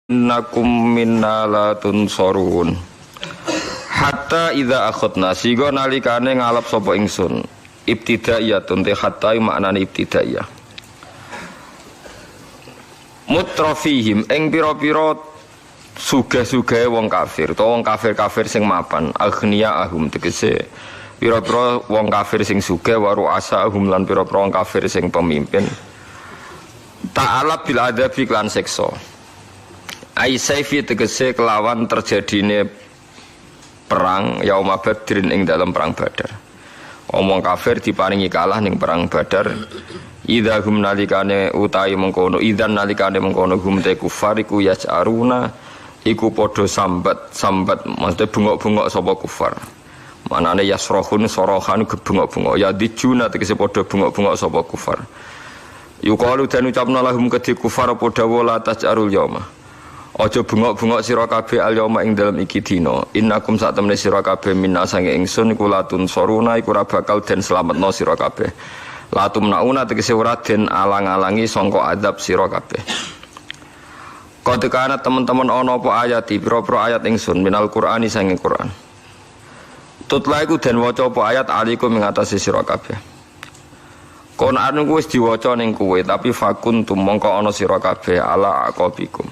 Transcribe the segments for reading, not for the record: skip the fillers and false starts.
innakum minna la tunsorun hatta idza akhadna sigo nalikane ngalap sapa ingsun ibtidaiyatun te hatta maknane ibtidaiyah mutrafihim ing pira-pira sugih-sugih wong kafir utawa wong kafir-kafir sing mapan aghnia ahum tegese pira-pira wong kafir sing sugih waru asa ahum lan pira-pira wong kafir sing pemimpin ta'ala bil adabi lan siksa ai saifi tegese kelawan terjadine perang yauma badrin ing dalam perang badar omong kafir diparingi kalah ning perang badar idza hum nalikane utai mengkono idzan nalikane mengkono hum te kufar iku yas'aruna iku padha sambat maksudnya bengok-bengok sapa kufar manane yasrohun sorohan gebengok-bengok ya dijuna tegese padha bengok-bengok sapa kufar yuqalu dan ucapna lahum kedhi kufar padha wala tas'arul yauma aja bengok-bengok sira kabeh al-yauma ing dalem iki dina innakum sak temene sira kabeh minna sange ingsun iku latun soruna iku ora bakal den slametno sira kabeh latum nauna tegese ora den alang-alangi sangka azab sira kabeh kodekana teman-teman ana apa ayat pira-pira ayat ingsun minal qur'ani sange Quran tutla iku den waca apa ayat alikum ing atase sira kabeh kon anu wis diwaca ning kowe tapi fakun tumangka ana sira kabeh ala aqabikum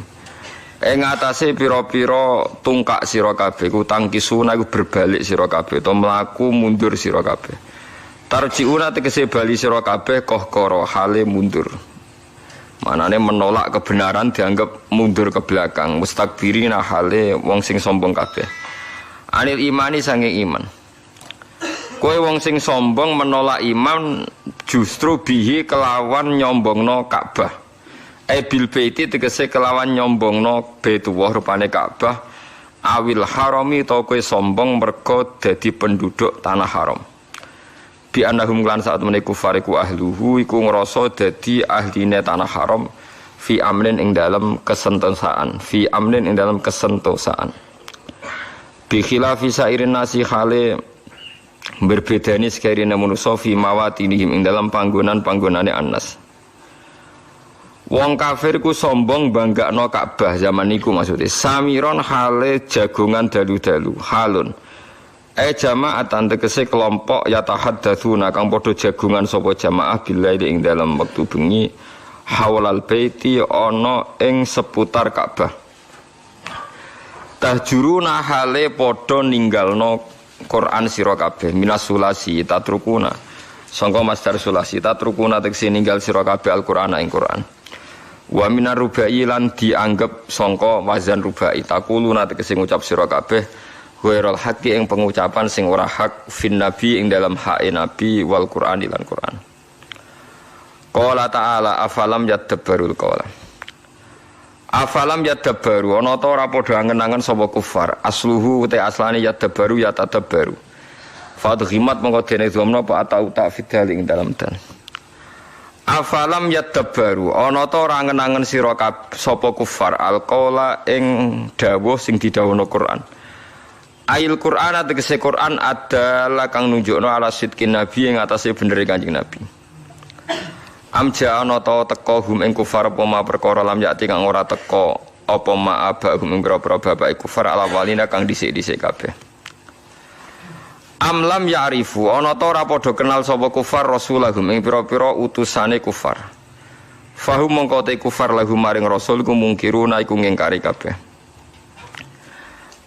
ing atase pira-pira tungkak sira kabeh ku tangkisuna iku berbalik sira kabeh to mlaku mundur sira kabeh tarjiuna tegese bali sira kabeh kohkoro hale mundur manane menolak kebenaran dianggap mundur ke belakang mustakbirina hale wong sing sombong kabeh anil imani sange iman kowe wong sing sombong menolak iman justru bihi kelawan nyombongno Ka'bah bil baiti tegese kelawan nyombongno Baitullah rupane Ka'bah awil harami to kowe sombong mergo dadi penduduk tanah haram bi annahum lan saat menika kufariku ahluhu iku ngrasa dadi ahline tanah haram fi amnin ing dalam kesentosaan bi khilafi sairin nasi khale berbedani sekiranya manusia fi mawatinihim ing dalam panggonane annas wong kafir ku sombong banggakno Ka'bah zaman niku maksudnya samiron hale jagongan dalu-dalu halun jamaatan tegese kelompok yatahaddatsuna kang padha jagongan sapa jamaah billahi ing dalam wektu bengi haulal baiti ana ing seputar Ka'bah tahjuruna hale padha ninggalno Quran sira kabeh minas sulasi tatrukuna sangka masdar sulasi tatrukuna tegese ninggal sira kabeh Al-Qur'an ing Quran wa minar rubai lan dianggap sangka wazan rubai taquluna tegese ngucap sira kabeh ghairul haqqi ing pengucapan sing ora hak fin nabi ing dalam hae nabi wal Qur'ani lan Qur'an qala ta'ala afalam yadabbarul qawla afalam yadabbaru ana ta ora padha angen-angen sapa kufar asluhu te aslane yadabbaru ya tadabbaru fadhimat mongko dene domno apa atau tak fidal ing dalam dan afalam yadabbaru ana ta ora angen-angen sira sapa kufar alqaula ing dawuh sing didhawuhna Quran ail Quran tegese Quran adalah kang nunjukno ala sidqin nabi ing atase benere Kanjeng Nabi amja ana ta teka hum ing kufar apa ma perkara lam yati kang ora teka apa ma aba hum ing pira-pira bapak kufar ala walina kang dhisik-dhisik kabeh amlam ya'rifu ana ta ora padha kenal sapa kufar rasulahum ing pira-pira utusane kufar fahum mongko te kufar lahum maring rasul ku mungkiruna iku ngingkari kabeh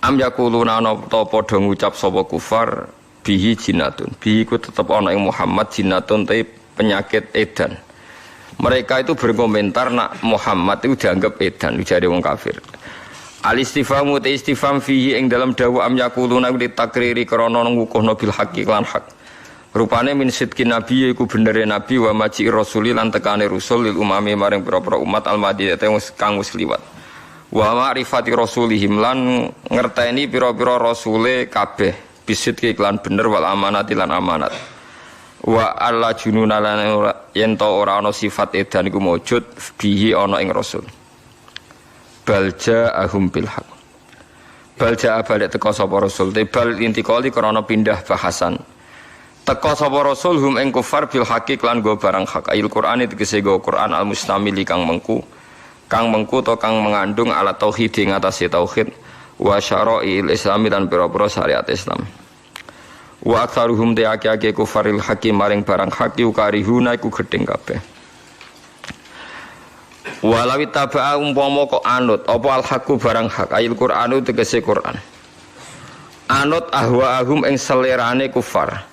am yaquluna ana ta padha ngucap sapa kufar bihi jinnatun bihi ku tetep ana ing Muhammad jinnatun te penyakit edan mereka itu berkomentar nak Muhammad itu dianggap edan jare wong kafir al istifhamu te istifham fihi ing dalam dawu am yaquluna ditakriri krana ngukuhna bil haqqi lan hak rupane min sidqin nabi iku benere nabi wa maji rasuli lan tekane rasul lil umami maring pira-pira umat al madinah kang wis liwat wa ma'rifati rasulihim lan ngerteni pira-pira rasule kabeh bisidqi lan bener wal amanati lan amanat wa alla jununa lan yen ta ora ana sifat edan iku maujud bihi ana ing rasul balja ahum bil haq balja balik teka sapa rasul tebal intikali krana pindah bahasan teka sapa rasul hum ing kufar bil haqi lan go barang hak ayil Qur'an tegese go Qur'an al mustamili kang mengku kang mengkuto kang mengandung alat tauhid ing atase tauhid wa syara'il islami dan pira-pira syariat Islam. Wa aktsaruhum ta'aki kufaril hakim maring barang hak yukarihuna iku gedeng kabeh. Walawi taba'a umpama kok anut apa al haqqu barang hak ayil Qur'anu tegese Qur'an. Anut ahwaahum ing selerane kufar.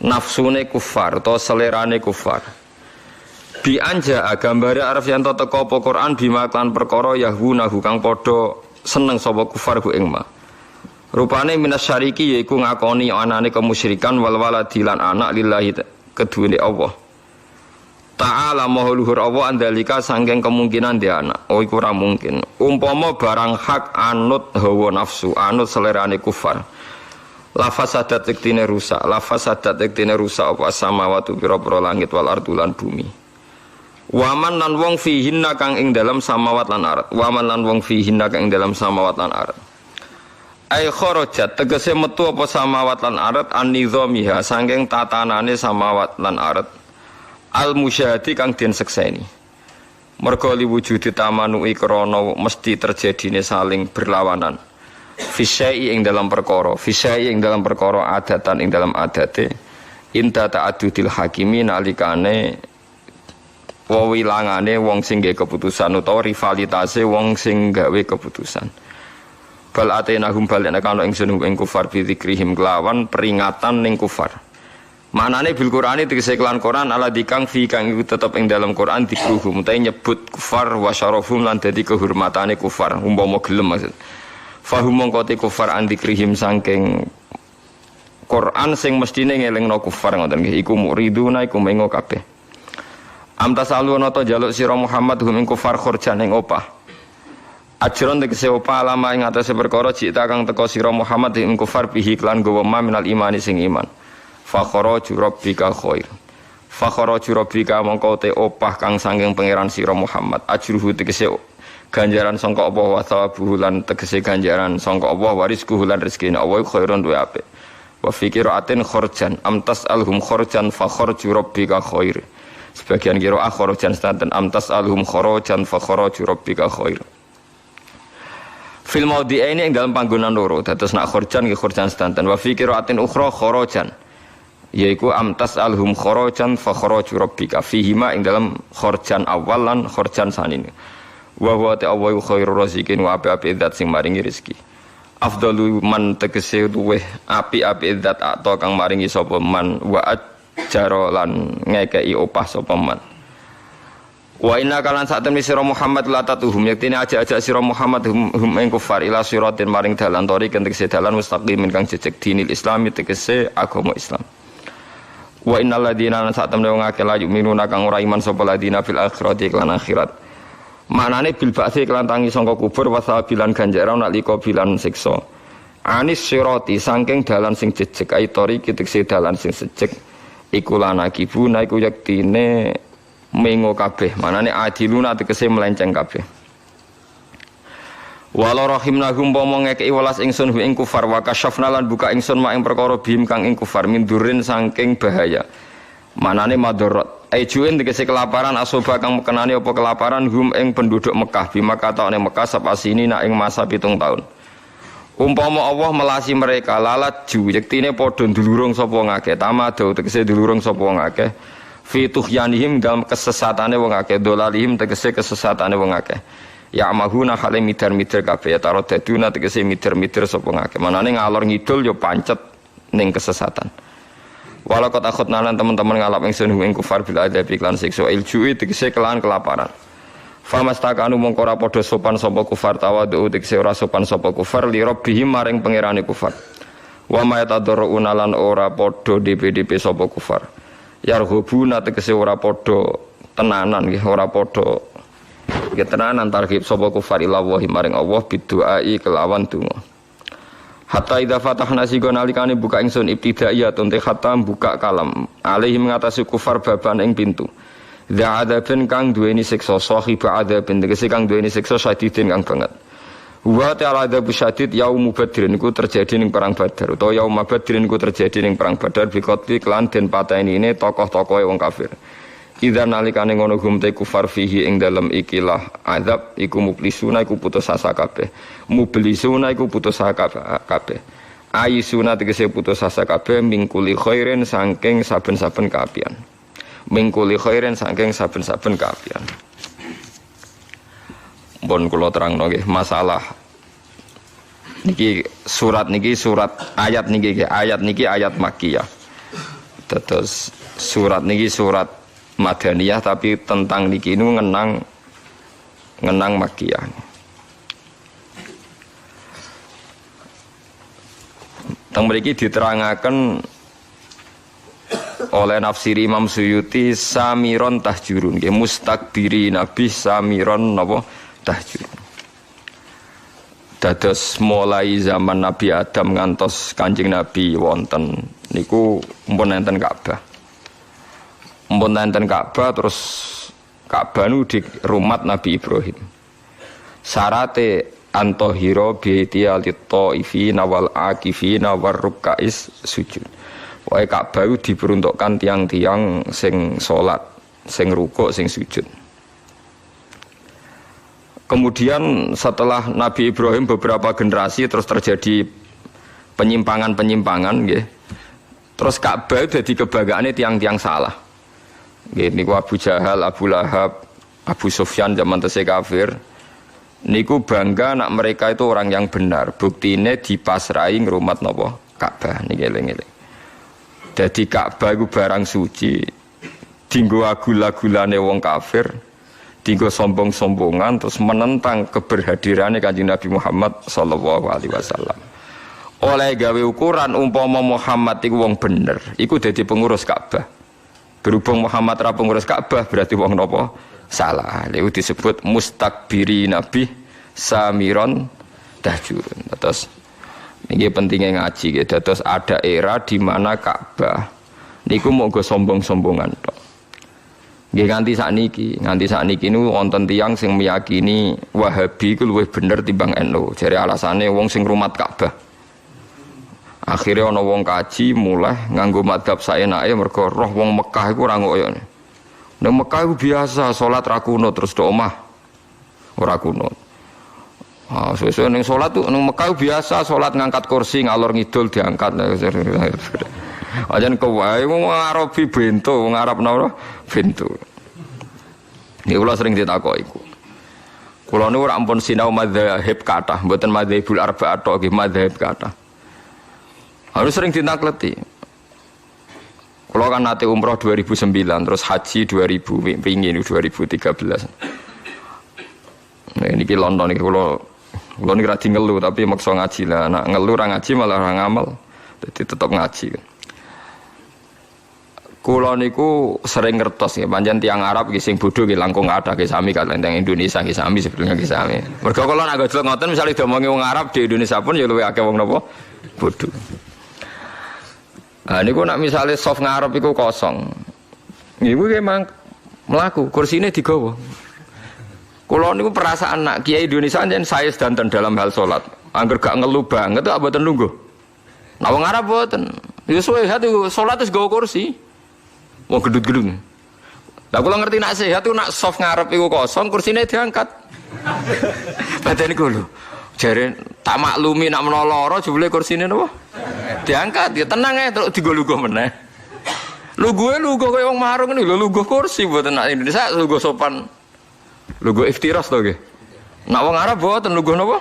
Nafsune kufar atau selerane kufar. Bi anja gambare arep yen teka apa Quran bima kan perkara yahwunahu kang padha seneng sapa kufar ku ing ma. Rupane minasyariki yaiku ngakoni anane kemusyrikan wal waladi lan anak lillahi keduwene Allah. Ta'ala maha luhur Allah andalika sangking kemungkinan dia anak. Oh iku ora mungkin. Umpama barang hak anut hawa nafsu, anut selerane kufar. Lafaz sadat tektine rusak, lafaz sadat tektine rusak apa samawati pira-pira langit wal ardulan bumi. Waman lan wong fihinna kang ing dalam samawat lan ardh. Waman lan wong fihinna kang ing dalam samawat lan ardh. Ai kharajat tegese metu apa samawat lan ardh an nizamiha saking tatanane samawat lan ardh. Al musyahadi kang den sekseni. Merga liwujudi tamanui krana mesti terjadine saling berlawanan. Fisyai ing dalam perkara, fisyai ing dalam perkara adatan ing dalam adate. Inta ta'addudil hakimin alikane wewilangane wong sing gawe keputusan utawa rivalitase wong sing gawe keputusan. Bal atenahum balena kana ingsun ing kufar bi dzikrihim kelawan peringatan ning kufar. Manane bil Qur'ani tegese kelan Quran ala dikang fi kang iku tetep ing dalam Quran dikruhum ta nyebut kufar wa syarafum lan dadi kehormatane kufar umpama gelem maksud. Fahum mongko kufar andikrihim saking Quran sing mestine ngelingno kufar ngoten nggih iku muriduna iku mengo kabeh. Amtasalu nata jaluk sira Muhammad hum ing kufar khurjan ing opah. Ajron tegese opah alama ing atase perkara cita kang teka sira Muhammad ing kufar bihi lan gowo minal imani sing iman. Fa kharaju rabbika khair. Fa kharaju rabbika mongko te opah kang saking pangeran sira Muhammad. Ajruhu tegese ganjaran sangka Allah wa thawabuhu lan tegese ganjaran sangka Allah warisku lan rezekine Allah khairun duwe apik. Wa fikiratin khurjan amtas alhum khurjan fa kharaju rabbika khair. Sebagian qiraah khurjan stanten amtas alhum khurajan fa kharaju rabbika khair. Fil maudhi'aini ing dalam panggonan loro dados nak khurjan nggih khurjan stanten wa fikiratin ukhra khurajan yaiku amtas alhum khurajan fa kharaju rabbika fihima ing dalam khurjan awal lan khurjan sanine. Wa huwa ta'awwu khairur raziqin wa api-api zat sing maringi rezeki. Afdalu man tegese luweh api-api zat atau kang maringi sapa man wa ajara lan ngekeki opah sapa man. Wa inna kalan sak temne sira Muhammad la tatuhum yaktine aja-aja sira Muhammad hum ing kufar ila siratin maring dalan tori tegese dalan mustaqimin kang jejeg dinil islami tegese agama Islam. Wa innal ladina sak temne wong akeh la yu'minuna kang ora iman sapa ladina fil akhirati lan akhirat. Maknane bil ba'si kelantangi sangka kubur wasabilan ganjaran nalika bilan siksa. Anis sirati saking dalan sing jejeg aitori kitekse dalan sing sejeg iku lanakibuna iku yaktine mengo kabeh. Maknane adiluna tegese melenceng kabeh. Wala rahimnahum pomong ngekeki welas ingsun ing kufar wa kasyafna lan buka ingsun mak ing perkara bihim kang ing kufar min durin saking bahaya. Manane madarat ajuin tegese kelaparan asoba kang mekenani apa kelaparan hum ing penduduk Mekah bima kataone Mekah sapasini nak ing masa 7 tahun. Umpama Allah melasi mereka lalat ju yektine padha ndulurung sapa ngakeh tamado tegese ndulurung sapa ngakeh fi tuhyanihim dalam kesesatane wong akeh dolalihim tegese kesesatane wong akeh ya mahuna hale mider-mider kabeh ya tarodaduna tegese mider-mider sapa ngakeh manane ngalor ngidul ya pancet ning kesesatan. Walau kota khutnanan teman-teman ngalap ingsun ing kufar bil adabi lan siksa iljui tegese kelan kelaparan. Famastakanu mongko ora padha sopan sapa kufar tawadu tegese ora sopan sapa kufar li rabbihim maring pangerane kufar. Wa ma yatadarruna lan ora padha DP sapa kufar. Yarhubuna tegese ora padha tenanan nggih ora padha nggih tenanan targhib sapa kufar ila wa maring Allah biduai kelawan donga. Hatta idza fatahna sigon alikane buka ingsun ibtidaiyatun te hatta buka kalam alaihim ngatasi kufar baban ing pintu za adzabun kang duweni siksa sahib adzabun tegese kang duweni siksa syadidin kang banget wa ta'ala adzab syadid yaum badrin iku terjadi ning perang badar utawa yaum badrin iku terjadi ning perang badar bi qatli kelan den pateni tokoh-tokohe wong kafir Idza nalikane ngono gumte kufar fihi ing dalem ikilah azab iku mublisuna iku putus asa kabeh. Mublisuna iku putus asa kabeh. Aisuna tegese putus asa kabeh mingkuli khairin saking saben-saben kaapian. Mingkuli khairin saking saben-saben kaapian. Bon kula terangno nggih masalah niki surat ayat niki ayat Makkiyah. Terus surat niki surat Madaniyah tapi tentang niki nu ngenang Makkiyah. Teng mriki diterangaken oleh nafsir Imam Suyuti samiron tahjurun nggih mustakbiri nabi samiron napa tahjurun. Dados mulai zaman Nabi Adam ngantos Kanjeng Nabi wonten niku mpun enten Ka'bah. Mpun enten Ka'bah terus Ka'bah nu di rumah Nabi Ibrahim. Syarate antohiro bi'tiya lit-taifina wal akifina war ruk'ais sujud. Wae Ka'bah itu diperuntukkan tiang-tiang sing salat, sing rukuk, sing sujud. Kemudian setelah Nabi Ibrahim beberapa generasi terus terjadi penyimpangan nggih. Terus Ka'bah itu dadi kebanggaane tiang-tiang salah. Nggih niku Abu Jahal, Abu Lahab, Abu Sufyan zaman tesih kafir. Niku bangga nak mereka itu orang yang benar. Buktine dipasrai ngrumat napa Ka'bah niki eling-eling. Dadi Ka'bah iku barang suci. Dinggo agul-agulane wong kafir. Dinggo sombong-sombongan terus menentang keberhadirannya Kanjeng Nabi Muhammad sallallahu alaihi wasallam. Oleh gawe ukuran umpama Muhammad iku wong bener, iku dadi pengurus Ka'bah. Berhubung Muhammad ra pengurus Ka'bah berarti wong napa? Salah. Iku disebut mustakbiri nabi samiron tahjurun. Terus niki pentingnya ngaji nggih. Terus ada era di mana Ka'bah niku monggo sombong-sombongan tok. Nggih nganti sakniki niku wonten tiyang sing meyakini Wahabi iku luwih bener timbang NU. Jare alasane wong sing ngrumat Ka'bah. Akhirnya ana wong kaji mulai nganggo madzhab saenake mergo roh wong Mekah iku ora ngoyo. Nang Mekah iku biasa salat ra kunut terus do omah ora kunut. Ah sesuk ning salat tuh nang Mekah biasa salat ngangkat kursi ngalor ngidul diangkat. Ajan kowe wong Arabi bento, wong Arab napa bento. Niki kula sering ditakoki iku. Kula niku ora ampun sinau madzhab kathah, mboten madzhabul arba'ah tok nggih madzhab kathah. Harus sering ditakleti. Kula kan nate umroh 2009 terus haji 2000 pingin 2013. Nah niki London niki kula niki ra ngelu tapi maksa ngaji lah. Nak ngelu ra ngaji malah ora ngamal. Jadi tetap ngaji kan. Kula niku sering ngertos ya, pancen tiyang Arab ki sing bodho ki langkung kathah ki sami kaliyan teng Indonesia ki sami sebetulnya ki sami. Mergo kula nek gojlok ngoten misale diomongi wong Arab di Indonesia pun ya luwih akeh wong napa bodho. Ah niku nek misale soft ngarep iku kosong. Niku ki mang mlaku, kursine digawa. Kula niku perasaan nak kiai Indonesia jan saya sedanten dalam hal salat. Angger gak ngelu banget kok mboten lungguh. Nah wong Arab mboten. Ya suwe hati salat wis gawa kursi. Wong gedut-gedut. Lah kula ngerti nak sehat itu nak soft ngarep iku kosong, kursine diangkat. Badan iku lho. Jare tak maklumi nak menawa lara jebule kursine napa? Diangkat. Ya tenang ae terus digo-lugo meneh. Luguhe lugu kaya wong marung ngene lho, lugu kursi mboten nak Indonesia lugu sopan. Lugu iftiras to nggih. Nak wong Arab mboten lugu napa?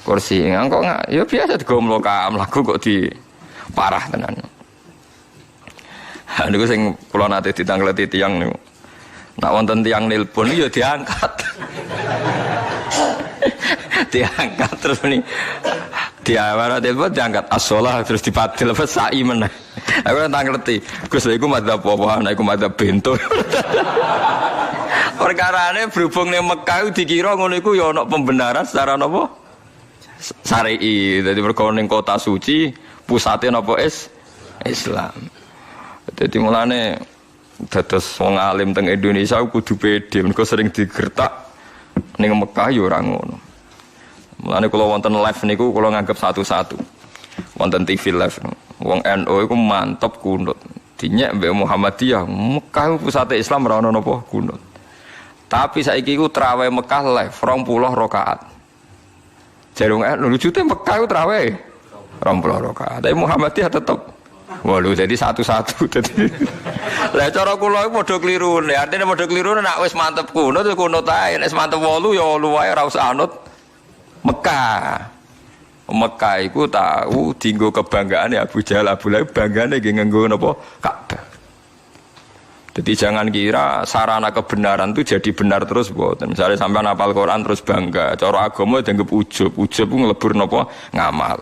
Kursi. Engko ya biasa digo mlaku kok di parah tenan. Niku sing kula nate ditangkleti tiyang niku. Nak wonten tiyang nelpon ya diangkat. Diangkat terus ni. Diawara telepon diangkat as-shalah terus dipadil apa sa'i meneh. Aku tangkleti. Gus lha iku madzhab apa? Nek iku madzhab bento. Perkarane berhubung ning Mekah dikira ngono iku ya ana pembenaran secara napa? Syar'i. Dadi mergo ning kota suci pusate napa Islam. Jadi mulane dados wong alim teng Indonesia kudu pede mergo sering digertak ning Mekah ya ora ngono. Mulane kula wonten live niku kula nganggep satu-satu. Wonten TV live. Wong NU iku mantep kunut. Dinyek mbek Muhammadiyah, Mekah pusate Islam ora ono napa kunut. Tapi saiki iku traweh Mekah live 20 rakaat. Jarung lujute Mekah iku traweh 20 rakaat. Tapi Muhammadiyah tetep walu jadi satu-satu jadi. Lah cara kula iku padha klirune. Artine padha klirune nek wis mantep kunut ya kunut ae, nek mantep 8 ya 8 wae ora usah anut Mekah. Mekah iku tahu dienggo kebanggaane Abu Jahal, Abu Lahab banggane nggih nganggo napa Ka'bah. Jadi jangan kira sarana kebenaran itu jadi benar terus mboten. Misalnya sampean hafal Quran terus bangga, cara agama dianggap ujub. Ujub ku nglebur napa ngamal.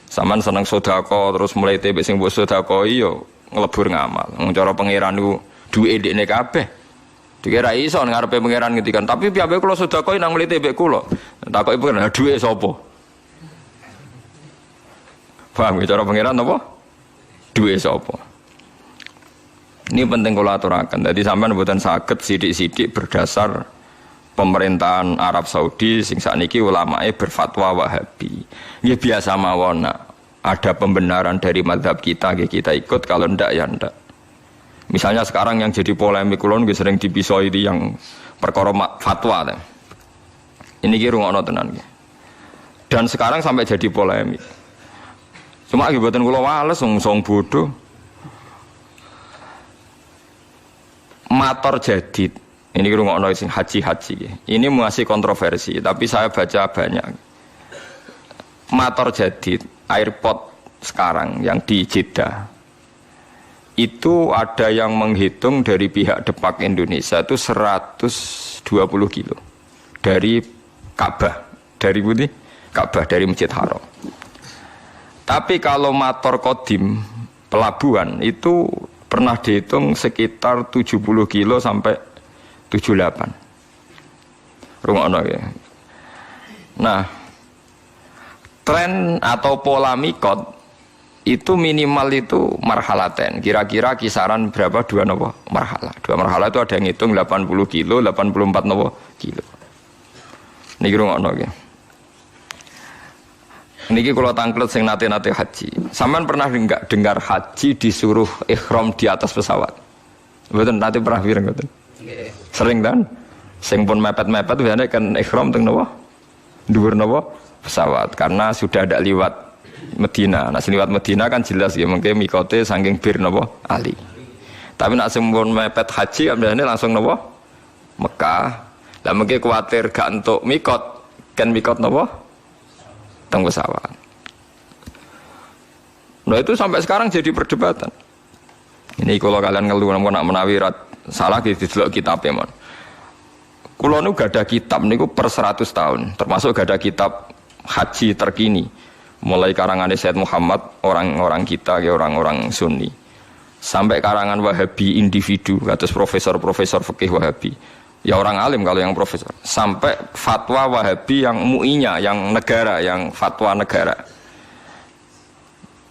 Sampean seneng sedekah terus mulai tebek sing mbok sedekahi yo nglebur ngamal. Wong cara pangeran niku duwe ndekne kabeh. Dikira iso ngarepe pangeran ngendikan, tapi piye kula sedekahi nang mulai tebek kula. Takoki pangeran, duwe sapa? Paham ya cara pangeran apa? Duwe sapa? Ini penting kula aturaken. Dadi sampean mboten saged sithik-sithik berdasar pemerintahan Arab Saudi sing sakniki ulamae berfatwa Wahabi. Nggih biasa mawon ada pembenaran dari mazhab kita nggih kita ikut, kalau ndak ya ndak. Misalnya sekarang yang jadi polemik kula nggih sering dipisoi yang perkara fatwa. Ini ki rungokno tenan nggih. Dan sekarang sampai jadi polemik. Cuma akibatnya kula wales song bodoh. Mator jadid. Ini rungokno sing haji-haji. Ini masih kontroversi, tapi saya baca banyak. Mator jadid, airport sekarang yang di Jeddah. Itu ada yang menghitung dari pihak Depak Indonesia itu 120 kilo. Dari Ka'bah, dari Budi Ka'bah, dari Masjid Haram. Tapi kalau mator kodim pelabuhan itu pernah dihitung sekitar 70 kilo sampai 78. Rungokno ya. Nah, tren atau pola mikot itu minimal itu marhalaten. Kira-kira kisaran berapa dua nopo marhalah. Dua marhalah itu ada yang hitung 80 kilo, 84 nopo kilo. Niki rungokno ya. Niki kalau tangklet sing nate-nate haji. Sampean pernah enggak dengar haji disuruh ihram di atas pesawat? Mboten nate pernah pireng mboten? Nggih. Sering kan? Sing pun mepet-mepet biasanya kan ihram teng napa? Dhuwur napa? Pesawat. Karena sudah ada liwat Medina. Nah, liwat Medina kan jelas ya mungkin mikote saking bir napa? Ali. Tapi nak sing pun mepet haji kan biasanya langsung napa? Mekah. Lah mungkin kuwatir gak entuk mikot. Kan mikot napa? Pesawat. Nah itu sampai sekarang jadi perdebatan. Ini kalau kalian ngeluh nak menawi salah gitu delok kitab mon. Kulo nu gak ada kitab niku per 100 tahun, termasuk gak ada kitab haji terkini. Mulai karangan Sayyid Muhammad, orang-orang kita, orang-orang Sunni, sampai karangan Wahabi individu, kados profesor-profesor fikih Wahabi. Ya orang alim kalau yang profesor. Sampai fatwa Wahabi yang MUI-nya, yang negara, yang fatwa negara.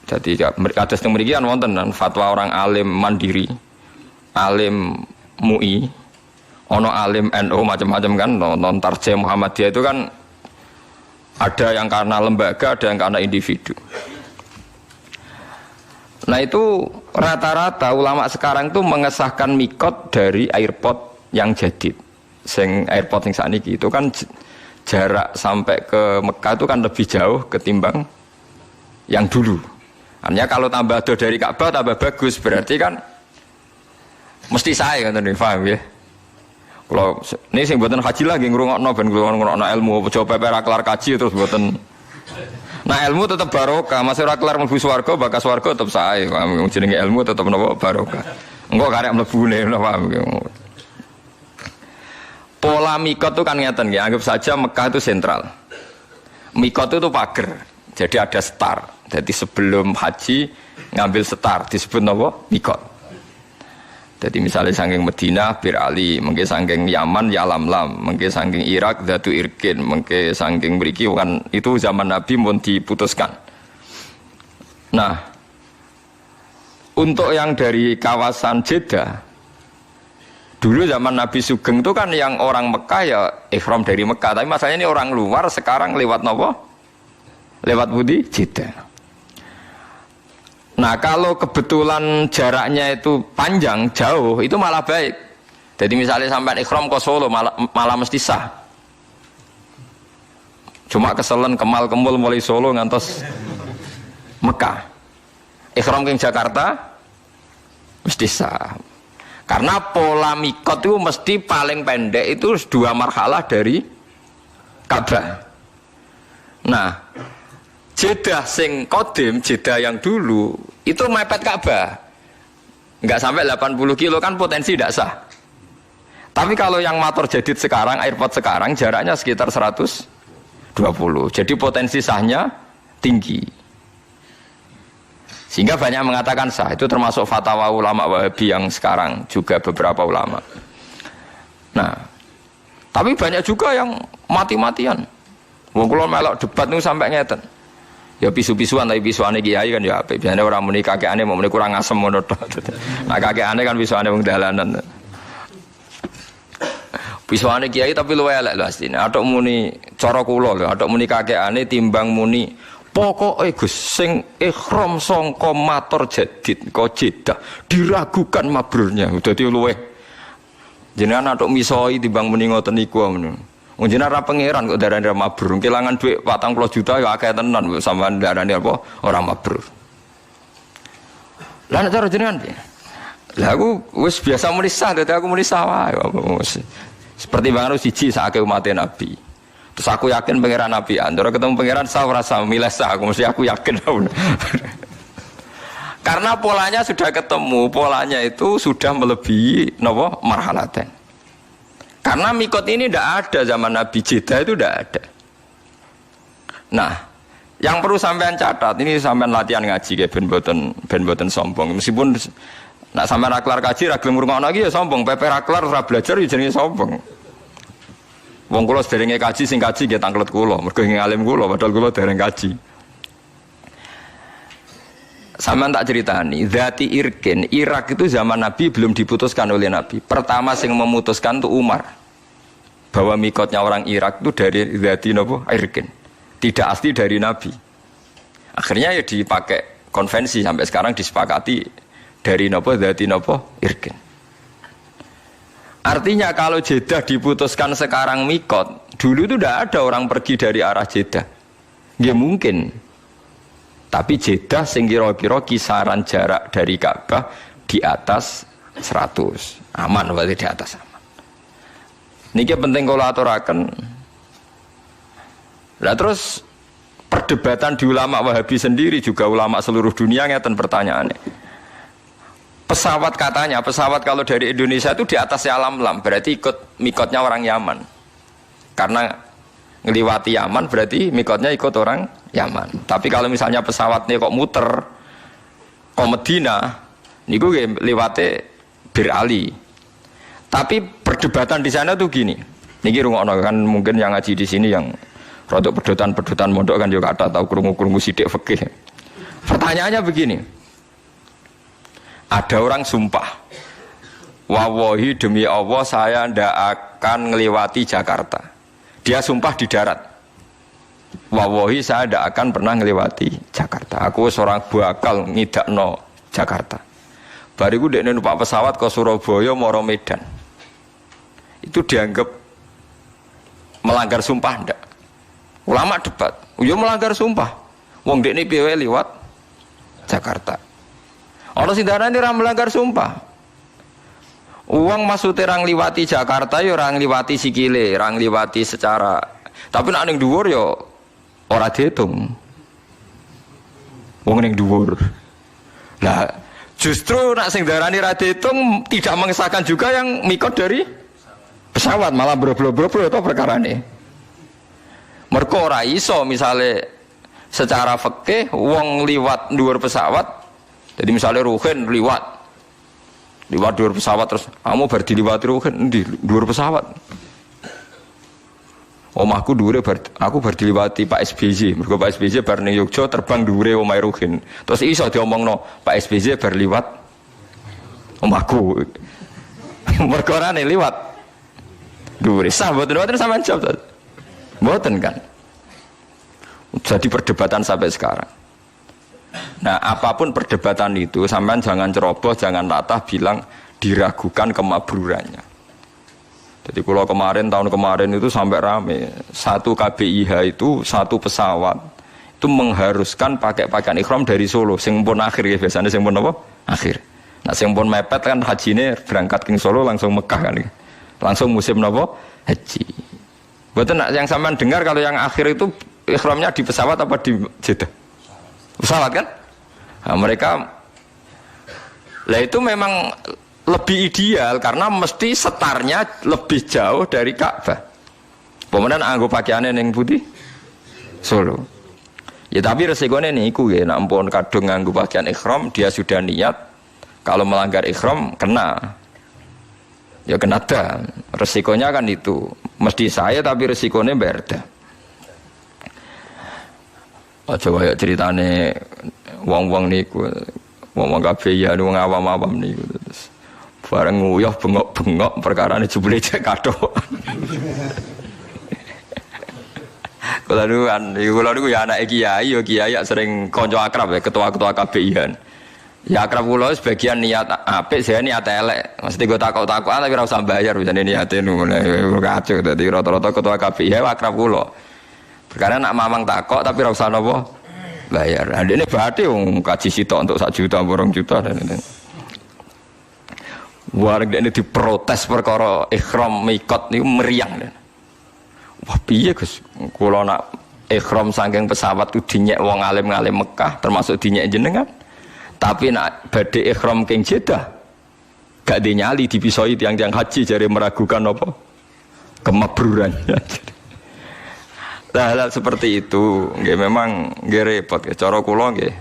Jadi ada yang memiliki wonten dan fatwa orang alim mandiri, alim MUI, ono alim NU macam-macam kan, non tarjih Muhammadiyah itu kan ada yang karena lembaga, ada yang karena individu. Nah itu rata-rata ulama sekarang itu mengesahkan mikot dari airport yang jadid, sing airport yang saat ini itu kan jarak sampai ke Mekah itu kan lebih jauh ketimbang yang dulu. Artinya kalau tambah do dari Ka'bah tambah bagus, berarti kan mesti saya kan tadi paham ya. Kalau ini sing buatan haji lagi ngrungokno ben ngrungokno ilmu, coba perak kelar kaji terus buatan. Nah ilmu tetap barokah, masih ora kelar mlebu swarga, bakas swarga tetap saya. Jenenge ilmu tetap napa barokah. Engko karek mlebune paham. Pola mikot itu kan ngeten ya, anggap saja Mekah itu sentral. Mikot itu pager, jadi ada star. Jadi sebelum haji ngambil star disebut apa? Mikot. Jadi misalnya saking Medina Bir Ali, mungkin saking Yaman Yalamlam, mungkin saking Irak Datu Irkin, mungkin saking mriki kan itu zaman Nabi pun diputuskan. Nah, untuk yang dari kawasan Jeddah dulu zaman Nabi Sugeng itu kan yang orang Mekah ya ihram dari Mekah, tapi masalahnya ini orang luar sekarang lewat nopo? Lewat Budi Jeddah. Nah kalau kebetulan jaraknya itu panjang, jauh, itu malah baik. Jadi misalnya sampai ikhram ke Solo malah mesti sah. Cuma keselen kemal kemul mulai Solo ngantos Mekah. Ikhram ke Jakarta mesti sah. Karena pola mikot itu mesti paling pendek itu 2 marhalah dari Ka'bah. Nah, Jeddah sing kodim, Jeddah yang dulu itu mepet Ka'bah. Enggak sampai 80 kilo kan potensi tidak sah. Tapi kalau yang motor jadid sekarang, airport sekarang jaraknya sekitar 120. Jadi potensi sahnya tinggi. Sehingga banyak mengatakan sah. Itu termasuk fatwa ulama Wahabi yang sekarang juga beberapa ulama. Nah, tapi banyak juga yang mati-matian. Wong kula melok debat niku sampai ngeten. Ya pisu-pisuan tapi pisuane kiai kan ya apik. Biasane ora muni kakekane mau muni kurang asem ngono tok. Nah kakekane kan pisuane wong dalanan. Pisuane kiai tapi luwe elek lho asline. Atok muni cara kula lho, atok muni kakekane timbang muni pokoke Gus sing ihram sangka matur jadid kok Jeddah diragukan mabrurnya. Dadi luwe jenengan atok misoi timbang muni ngoten niku ngono. Wong jenengan ra pangeran kok darane ra mabrur. Kelangan dhuwit 40 juta ya akeh tenan sampean darane apa ora mabrur. Lah nek cara jenengan piye? Lah aku wis biasa muni sah dadi aku muni sah wae. Seperti bangano siji sakake umat Nabi. Terus aku yakin pangeran Nabi, antara ketemu pangeran sah ora sah milih sah, aku mesti aku yakin. Karena polanya sudah ketemu, polanya itu sudah melebihi napa marhalaten. Karena mikot ini tidak ada zaman Nabi, Jeddah itu tidak ada. Nah, yang perlu sampean catat, ini sampean latihan ngaji ya ben boten sombong. Meskipun nak sampean ra kelar kaji ra gelem ngrungokno iki ya sombong, pepe ra kelar ora belajar ya jenenge sombong. Wong kula sederenge kaji sing kaji nggih tanglet kula, mergo ngalim kula padahal kula dereng kaji. Sampean tak ceritani, Zati Irkin, Irak itu zaman Nabi belum diputuskan oleh Nabi. Pertama yang memutuskan itu Umar. Bahwa mikotnya orang Irak itu dari Zati Irkin. Tidak asli dari Nabi. Akhirnya ya dipakai konvensi sampai sekarang disepakati dari Zati Irkin. Artinya kalau Jeddah diputuskan sekarang mikot, dulu itu tidak ada orang pergi dari arah Jeddah. Ya mungkin. Tapi Jeddah sing kira-kira kisaran jarak dari Ka'bah di atas 100. Aman berarti di atas aman. Niki penting kalau aturaken. Lah terus perdebatan di ulama Wahabi sendiri juga ulama seluruh dunia ngeten pertanyaannya. Pesawat katanya, pesawat kalau dari Indonesia itu di atas alam lam, berarti ikut mikotnya orang Yaman. Karena ngeliwati Yaman berarti mikotnya ikut orang Yaman. Tapi kalau misalnya pesawatnya kok muter ke Medina, niku liwate Bir Ali. Tapi perdebatan di sana tuh gini. Niki rungokno kan mungkin yang ngaji di sini yang rodok pedotan mondok kan juga ada tahu krungu-krungu sithik fikih. Pertanyaannya begini. Ada orang sumpah, wallahi demi Allah saya ndak akan ngelewati Jakarta. Dia sumpah di darat. Wallahi saya ndak akan pernah ngelewati Jakarta. Aku seorang bakal ngidakno Jakarta. Bariku dekne numpak pesawat ke Surabaya moro Medan. Itu dianggap melanggar sumpah ndak? Ulama debat. Yo melanggar sumpah. Wong dekne piye liwat Jakarta. Orang sindarane ora melanggar sumpah. Uang maksudnya orang liwati Jakarta ya orang liwati sikile, orang liwati secara. Tapi nek ning dhuwur ya ora diitung. Wong ning dhuwur. Nah, justru nek sing darani ra diitung tidak mengesahkan juga yang mikot dari pesawat, malah bro-bro-bro to perkarane. Mergo ora iso misale secara fikih wong liwat dhuwur pesawat. Jadi misalnya Ruhin liwat dhuwur pesawat terus kamu bar diliwati Ruhin di dhuwur pesawat. Omahku dhuwure aku bar diliwati Pak SBY. Mergo Pak SBY bar ning Yogya terbang dhuwure omahe Ruhin. Terus iso diomongno Pak SBY bar liwat omahku. Mergo ora liwat dhuwure. Sah mboten sampean jawab. Mboten kan. Jadi perdebatan sampai sekarang. Nah, apapun perdebatan itu, sampean jangan ceroboh, jangan latah bilang diragukan kemabrurannya. Jadi kalau tahun kemarin itu sampai rame, satu KBIH itu satu pesawat itu mengharuskan pakai pakaian ikhram dari Solo, sing pun akhir ya biasanya sing pun apa? Akhir. Nah, sing pun mepet kan hajine berangkat ke Solo langsung Mekah kan. Langsung musim apa? Haji. Betul nak yang sampean dengar kalau yang akhir itu ikhramnya di pesawat apa di Jeddah? Pesawat kan? Nah, mereka lah itu memang lebih ideal karena mesti setarnya lebih jauh dari Ka'bah. Pemenang anggo pakaiannya yang putih Solo. Ya tapi resikonya niku ya, nampun kadung nganggo pakaian ikhram dia sudah niat kalau melanggar ikhram kena. Ya kena dah. Resikonya kan itu. Mesti saya tapi resikonya berda. Coba ya ceritane wong-wong niku, wong-wong kabeh ya wong awam-awam niku terus bareng nguyuh bengok-bengok perkarane jebule cek kathok. Kula niku ya anak kiai, ya kiai sering kanca akrab ya ketua-ketua KBIH. Ya akrab kula sebagian niat apik, saya niat elek. Mesti go takok-takokan tapi ora usah bayar bisane niate ngono kacau. Dadi rata-rata ketua KBIH akrab kula. Perkara nak mamang takok tapi ora usah napa bayar. Ndekne bathik wong kaji sitok untuk 1 juta 2 juta dan itu. Warga ini diprotes perkara ikhram mikot niku meriang. Wah piye Gus? Kula nak ikhram saking pesawat ku dinyek wong alim-alim Mekah termasuk dinyek jenengan. Tapi nak badhe ikhram king Jeddah gak dinyali dipisoi tiang-tiang haji jare meragukan apa? Kemabruran. Hal seperti itu nggih memang nggih repot nggih cara kula nggih.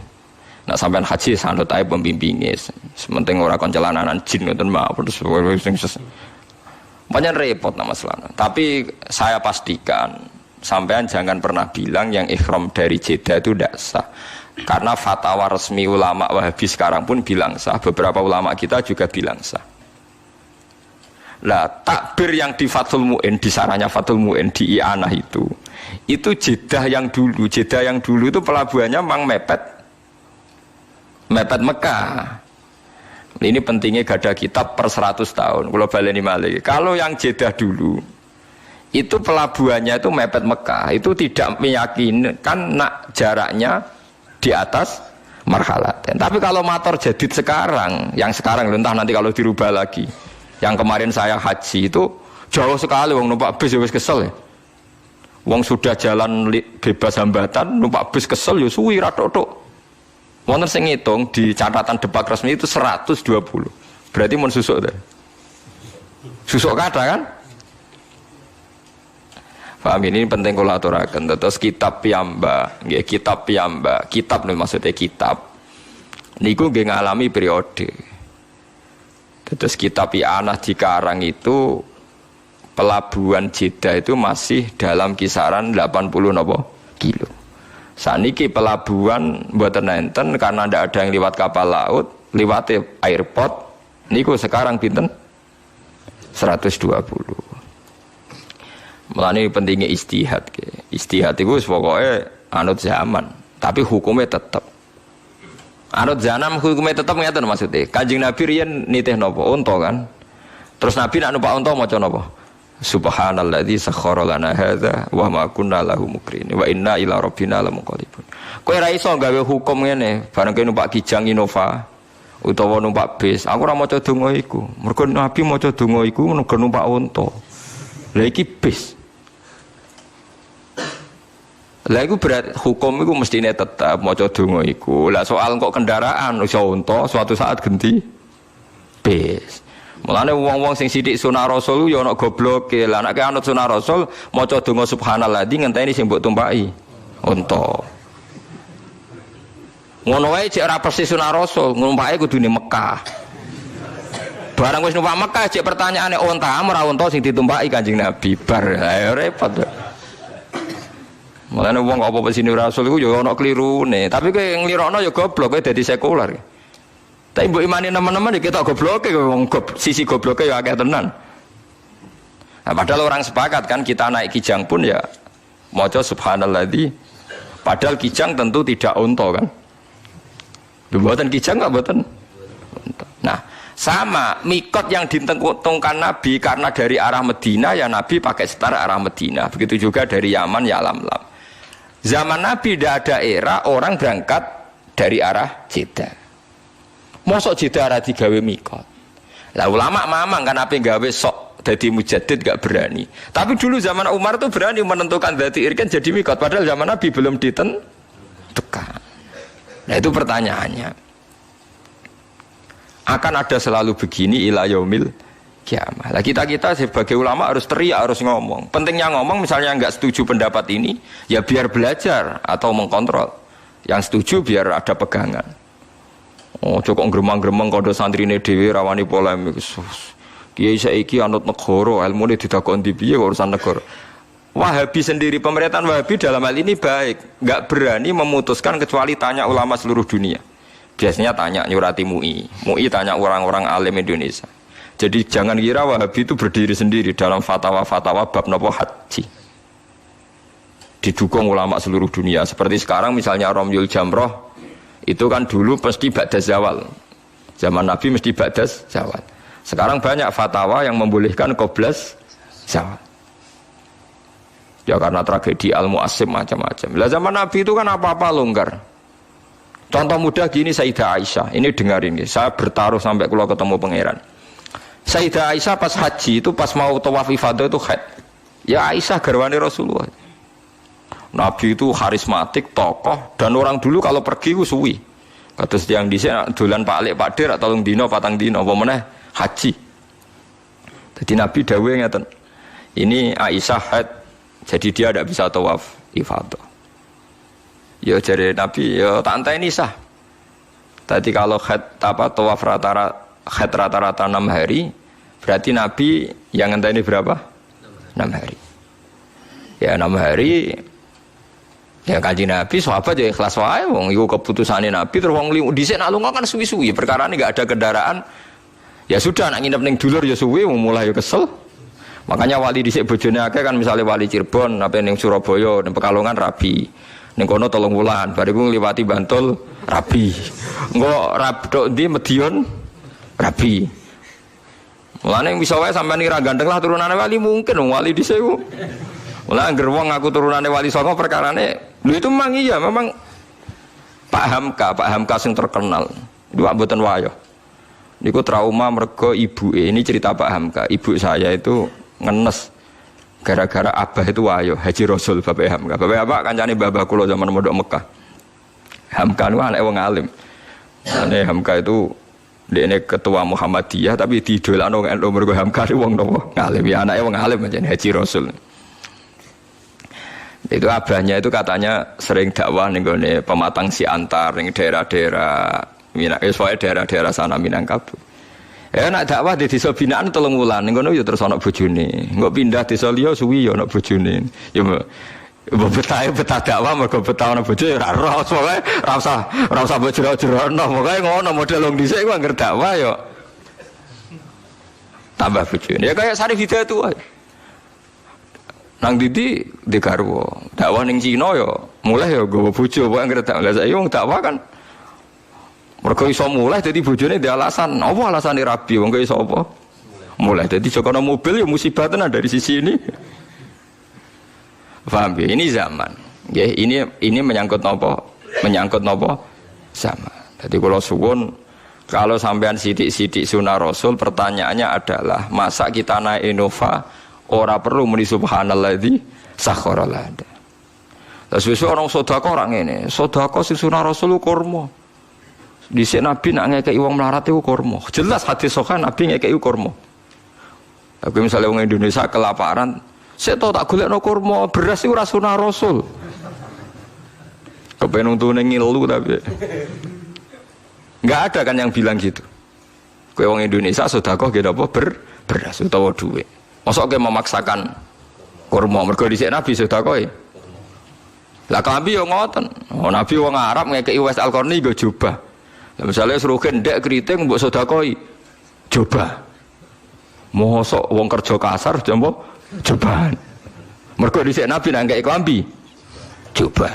Nak sampean haji sanut ae pembimbinge. Sementing ora kon celananan jin ngoten mawon terus sing banyak repot nama masalah. Tapi saya pastikan sampean jangan pernah bilang yang ikhram dari Jeddah itu tidak sah. Karena fatwa resmi ulama Wahabi sekarang pun bilang sah. Beberapa ulama kita juga bilang sah. Lah takbir yang di Fathul Mu'in, di sarahnya Fathul Mu'in di I'anah itu Jeddah yang dulu. Jeddah yang dulu itu pelabuhannya memang mepet Mekah. Ini pentingnya gada kitab per 100 tahun. Kalau baleni malih. Kalau yang Jeddah dulu itu pelabuhannya itu mepet Mekah. Itu tidak meyakinkan nak jaraknya di atas marhalaten. Tapi kalau motor jadid sekarang, yang sekarang entah nanti kalau dirubah lagi. Yang kemarin saya haji itu jauh sekali wong numpak bis ya wis kesel ya. Wong sudah jalan bebas hambatan numpak bis kesel ya suwi ra tok. Wonten sing ngitung di catatan Depak resmi itu 120. Berarti mun susuk ta. Susuk kata kan? Paham ini penting kula aturaken. Terus kitab piyambak, nggih kitab piyambak. Kitab nih maksudnya kitab. Niku nggih ngalami periode. Terus kitab I'anah Cikarang itu pelabuhan Jeddah itu masih dalam kisaran 80 kilo. Saniki pelabuhan mboten enten karena ndak ada yang lewat kapal laut, lewat airport. Niku sekarang pinten? 120. Mulane pentingnya istihad. Istihad itu pokoknya anut zaman, tapi hukumnya tetap. Anut zaman hukumnya tetap ngeten maksudnya. Kanjeng Nabi riyen nitih napa? Unta kan. Terus Nabi nak numpak unta maca napa? Subhanalladzi sakhkhara lana hadza wa ma kunna lahu muqrinin wa inna ila rabbina lamunqalibun. Kowe ra iso gawe hukum ngene, bareng kowe numpak Kijang Innova utawa numpak bis, aku ora maca donga iku. Mergo Nabi maca donga iku mergo numpak unta. Lah iki bis. Lah iku berat hukum iku mestine tetap maca donga iku. Lah soal kok kendaraan iso unta suatu saat ganti bis. Mulane wong-wong sing sithik sunah rasul ya ana gobloke. Lah nek anut sunah rasul maca donga subhanalladzi ngenteni sing mbok tumpaki unta. Ngono wae cek ora persis sunah rasul, numpake kudune Mekah. Barang wis numpak Mekah cek pertanyaane unta ora unta sing ditumpaki Kanjeng Nabi bar. Ayo repot. Mulane wong apa sini rasul iku ya ana klirune, tapi kowe nglirokno ya goblok kowe dadi sekuler. Tapi mbok imani teman-teman kita gobloke wong sisi gobloke ya akeh tenan. Nah, padahal orang sepakat kan kita naik Kijang pun ya maca subhanalladzi. Padahal Kijang tentu tidak unta kan. Mboten kijang nggak mboten. Nah, sama mikot yang ditentukan Nabi karena dari arah Medina ya Nabi pakai setar arah Medina. Begitu juga dari Yaman ya Lam-Lam. Zaman Nabi tidak ada era orang berangkat dari arah Jeddah. Mosok Jeddah arah digawe mikot. Lah ulama mamang kan apa gawe sok jadi mujaddid gak berani. Tapi dulu zaman Umar tuh berani menentukan Dzati Irkan jadi mikot padahal zaman Nabi belum ditentukan. Nah itu pertanyaannya. Akan ada selalu begini ila yaumil kiamah. Lah kita sebagai ulama harus teriak, harus ngomong. Pentingnya ngomong misalnya nggak setuju pendapat ini, ya biar belajar atau mengkontrol. Yang setuju biar ada pegangan. Oh, cukup gremang-gremeng kode santrine dhewe rawani polemik. Kiai saiki anut negara, ilmune didakon di piye urusan negara. Wahabi sendiri, pemerintahan Wahabi dalam hal ini baik, nggak berani memutuskan kecuali tanya ulama seluruh dunia. Biasanya tanya nyurati MUI tanya orang-orang alim Indonesia. Jadi jangan kira Wahabi itu berdiri sendiri dalam fatwa-fatwa bab nopo haji. Didukung ulama seluruh dunia. Seperti sekarang misalnya Romyul Jamroh, itu kan dulu mesti ba'da zawal. Zaman Nabi mesti ba'da zawal. Sekarang banyak fatwa yang membolehkan qoblas zawal. Ya karena tragedi Al-Mu'assim macam-macam. Lah zaman Nabi itu kan apa-apa longgar. Contoh mudah gini Sayyidah Aisyah. Ini dengar ini. Saya bertaruh sampai kalau ketemu pangeran. Sayyidah Aisyah pas haji itu pas mau tawaf ifadah itu haid. Ya Aisyah garwani Rasulullah. Nabi itu karismatik, tokoh dan orang dulu kalau pergi ku suwi. Kados tiyang dhisik dolan Pak Alik Pak Dir atau dino patang dino apa meneh haji. Jadi Nabi dawuh ngeten. Ini Aisyah haid. Jadi dia tidak bisa tawaf ifadah. Ya jadi Nabi ya tak enteni sah. Tadi kalau haid tawaf rata-rata 6 hari, berarti Nabi yang ngenteni berapa? 6 hari. Ya 6 hari. Ya Kanjeng Nabi sahabat ya ikhlas wae wong iku keputusane Nabi terus wong dhisik nak lunga kan suwi-suwi perkara ini enggak ada kendaraan. Ya sudah nak nginep ning dulur ya suwi mulai ya kesel. Makanya wali dhisik bojone akeh kan misalnya wali Cirebon apa ning Surabaya ning Pekalongan rabi. Ning kono 3 wulan bariku ngliwati Bantul rabi. Engko rabdok ndi Medion rabi. Mulane bisa wae sampean ira ganteng lah turunane wali mungkin wali dhisik ku. Mulane angger wong aku turunane wali Songo perkarane lho itu memang iya memang Pak Hamka sing terkenal. Itu mboten wayo. Niku trauma mergo ibuke. Ini cerita Pak Hamka. Ibu saya itu ngenes gara-gara abah itu wayo Haji Rasul Bapak Hamka. Bapak apa kancane babah kula zaman mondok Mekah. Hamka niku anake wong alim. Ane Hamka itu dekne ketua Muhammadiyah tapi didolakno NU mergo Hamka iki wong nopo? Ngalim ya anake wong alim aja Haji Rasul. Itu abahnya itu katanya sering dakwah ning gone Pematang Siantar ning daerah-daerah daerah-daerah sana Minangkabau. Ya nak dakwah di desa binaan 3 wulan ning kono ya terus ana bojone. Engko pindah desa liya suwi ya ana bojone. Ya betah dakwah mergo betah ana bojo ya ora roh pokoke ora usah bojero-jerono pokoke ngono model wong dhisik ku anggere dakwah ya tambah bojone. Ya kaya Sarif Hidayat tuh. Nang Didi di garwa. Dakwah ning Cina ya mulai ya nggawa bojo pokoke anggere dakwah. Lah saiki wong dakwah kan mergo iso mulai dadi bojone ndek alasan. Apa alasane rabi wong iso apa? Mulai dadi jokono mobil ya musibah tenan dari sisi ini. Paham ya? Ini zaman. Nggih, ini menyangkut napa? Menyangkut napa? Zaman. Jadi kula suwun kalau sampean sithik-sithik sunah Rasul pertanyaannya adalah masa kita naik Innova ora perlu muni subhanalladzi sakhkhara lana. Terus wis orang sedekah ora ngene. Sedekah sing sunah Rasul kurma. Dhisik Nabi nak ngekeki wong melarat iku kurma. Jelas hadis sahih Nabi ngekeki kurma. Tapi misalnya wong Indonesia kelaparan, saya tahu tak golekno kurma, beras iku ora sunah Rasul. Kepen untune ngilu tapi enggak ada kan yang bilang gitu. Kowe wong Indonesia sedekah nggih apa beras utawa dhuwit. Mosok kowe memaksakan kurma mergo dhisik Nabi sedekah. Lah kambi yo ngoten. Oh Nabi wong Arab ngekeki Wes Al-Qarni nggo jubah. Misalnya suruh kendek keriting mbok sedekah coba. Mosok wong kerja kasar jombo cobaan. Mergo dhisik Nabi nang ngekeki klambi coba.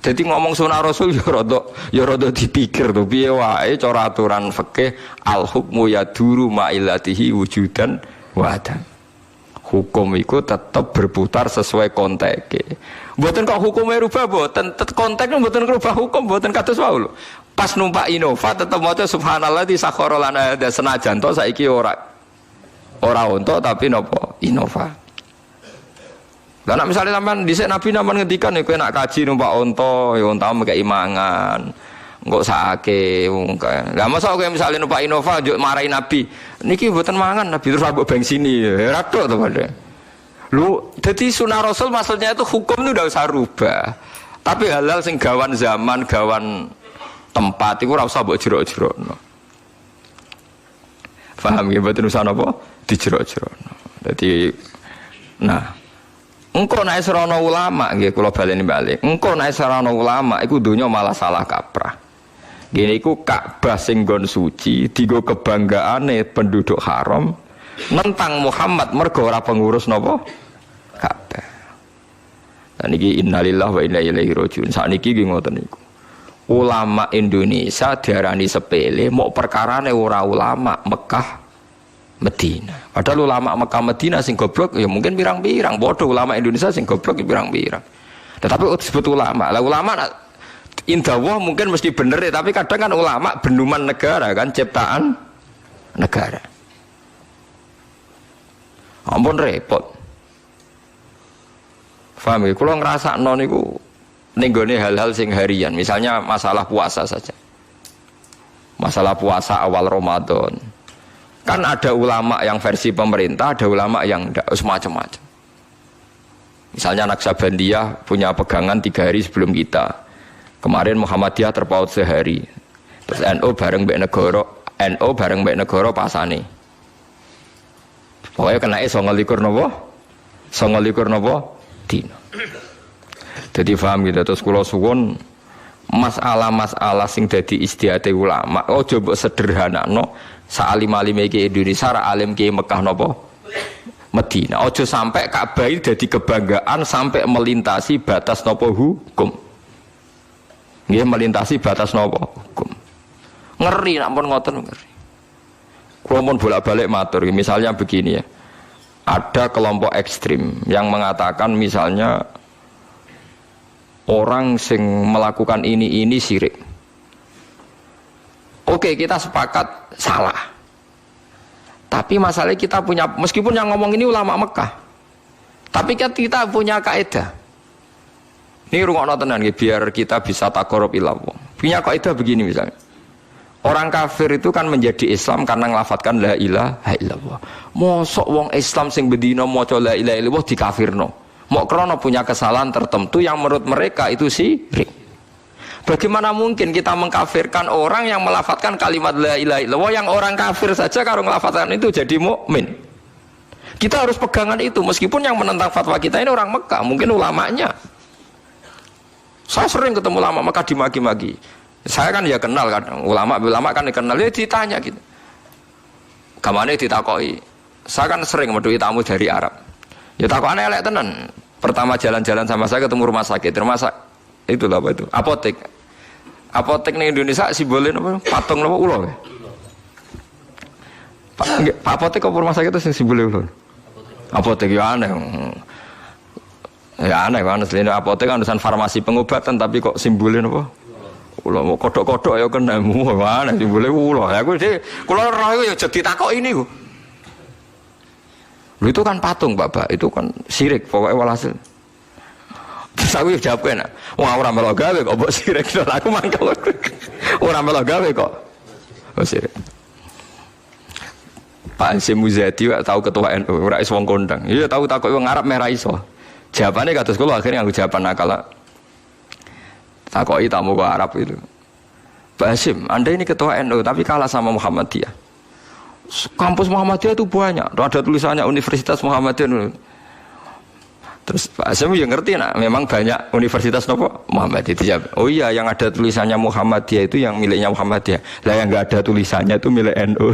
Jadi ngomong sunah Rasul ya rada dipikir to piye wae cara aturan fikih al hukmu yaduru ma'ilatihi wujudan wa adam. Hukum itu tetap berputar sesuai konteke. Mboten kok hukumnya rubah mboten, konteknya mboten rubah hukum mboten kados wae lho. Pas numpak Innova tetep maca subhanallah di sakhara lana ada senajan to saiki ora unta tapi napa Innova. Lah nek misale sampean dhisik Nabi naman ngendikan ya kowe nak kaji numpak unta, ya unta mekek imangan. Engko sakake wong kae. Lah mosok kowe misale numpak Innova njuk marahi Nabi, niki mboten mangan Nabi terus mbok bengsini. Ya radok to padha. Lu jadi sunah Rasul maksudnya itu hukum itu udah usah rubah. Tapi halal sing gawan zaman, gawan tempat iku ora usah mbok jero-jerokno. Paham ya mboten usah napa dijero-jerokno. Dadi nah engkau naik serono ulama, gitu kalau baleni balik. Engkau naik serono ulama, iku dunia malah salah kaprah. Gini, iku Ka'bah singgon suci, tiga kebanggaane penduduk haram, nentang Muhammad mergo ora pengurus nopo Ka'bah. Dan ini innalillahi wa inna ilaihi rajiun. Saat ini ngoten niku. Ulama Indonesia diarani sepele, mau perkarane ora ulama Mekah Medina. Padahal ulama Mekah Medina sing goblok ya mungkin pirang-pirang. Bodoh ulama Indonesia sing goblok ya pirang-pirang. Tetapi disebut ulama. Lah ulama indawah mungkin mesti bener ya, tapi kadang kan ulama benduman negara kan, ciptaan negara. Ampun repot. Paham ya? Kalau ngrasakno niku ning gone hal-hal sing harian, misalnya masalah puasa saja. Masalah puasa awal Ramadan. Kan ada ulama yang versi pemerintah, ada ulama yang tidak, semacam-macam. Misalnya Naksabandiyah punya pegangan 3 hari sebelum kita. Kemarin Muhammadiyah terpaut sehari. Terus NU bareng mbek negara pasane. Pokoknya kena 29 napa? 29 napa? Dina. Jadi paham gitu. Terus kula suwun masalah-masalah sing dadi istihate ulama, ojo mbok sederhanakno. Sa'alim-alim iki Indonesia, ra alim ki Mekah napa? Medina. Ojo sampai Ka'bah dadi kebanggaan sampai melintasi batas napa hukum. Nggih melintasi batas napa hukum. Ngeri nek pun ngoten ngeri. Kula mun bolak-balik matur, misalnya begini ya. Ada kelompok ekstrim yang mengatakan misalnya orang sing melakukan ini syirik. Oke, kita sepakat salah. Tapi masalahnya kita punya, meskipun yang ngomong ini ulama Mekah, tapi kita punya kaidah. Ini rungokno tenan biar kita bisa taqarrub ila Allah. Punya kaidah begini misalnya. Orang kafir itu kan menjadi Islam karena nglafatkan la ilaha illallah. Mosok wong Islam sing bedina maca la ilaha illallah dikafirno. Mok krana punya kesalahan tertentu yang menurut mereka itu syirik. Bagaimana mungkin kita mengkafirkan orang yang melafatkan kalimat la ilaha illallah, yang orang kafir saja kalau melafatkan itu jadi mukmin. Kita harus pegangan itu meskipun yang menentang fatwa kita ini orang Mekah, mungkin ulamanya. Saya sering ketemu ulama Mekah dimaki-maki. Saya kan ya kenal kan, ulama kan dikenal, ya ditanya gitu. Gamane ditakoi. Saya kan sering meduhi tamu dari Arab. Ya takokane elek tenan. Pertama jalan-jalan sama saya ketemu rumah sakit, itu apa itu? Apotek. Apotek di Indonesia simbolnya apa? Patung apa ulo ya? Pak apotek apa rumah sakit itu simbolnya ulo? Apotek ya aneh. Ya aneh kan, selain apotek kan urusan farmasi pengobatan, tapi kok simbolnya apa? Ulo, kodok-kodok ya kena aneh simbolnya ulo. Ya aku sih, kalau roh itu ya jadi takok ini ku. Itu kan patung Bapak, itu kan syirik pokoknya walhasil. Terus aku jawab kena, wah orang melok gawe kok mbok sirik lho, aku mangkel. Orang melok gawe kok. Oh sirik. Pak Hasyim Muzadi tahu ketua NU, ora iso wong kondang. Iya tahu takok wong Arab merah iso. Jawabane kados kula akhirnya nganggo jawaban nakal. Takoki tamu ke Arab itu. Pak Hasyim, Anda ini ketua NU tapi kalah sama Muhammadiyah. Kampus Muhammadiyah itu banyak. Ada tulisannya Universitas Muhammadiyah. Terus Pak Hasyim ya ngerti nak, memang banyak universitas nopo Muhammadiyah itu. Oh iya, yang ada tulisannya Muhammadiyah itu yang miliknya Muhammadiyah. Lah yang enggak ada tulisannya itu milik NU.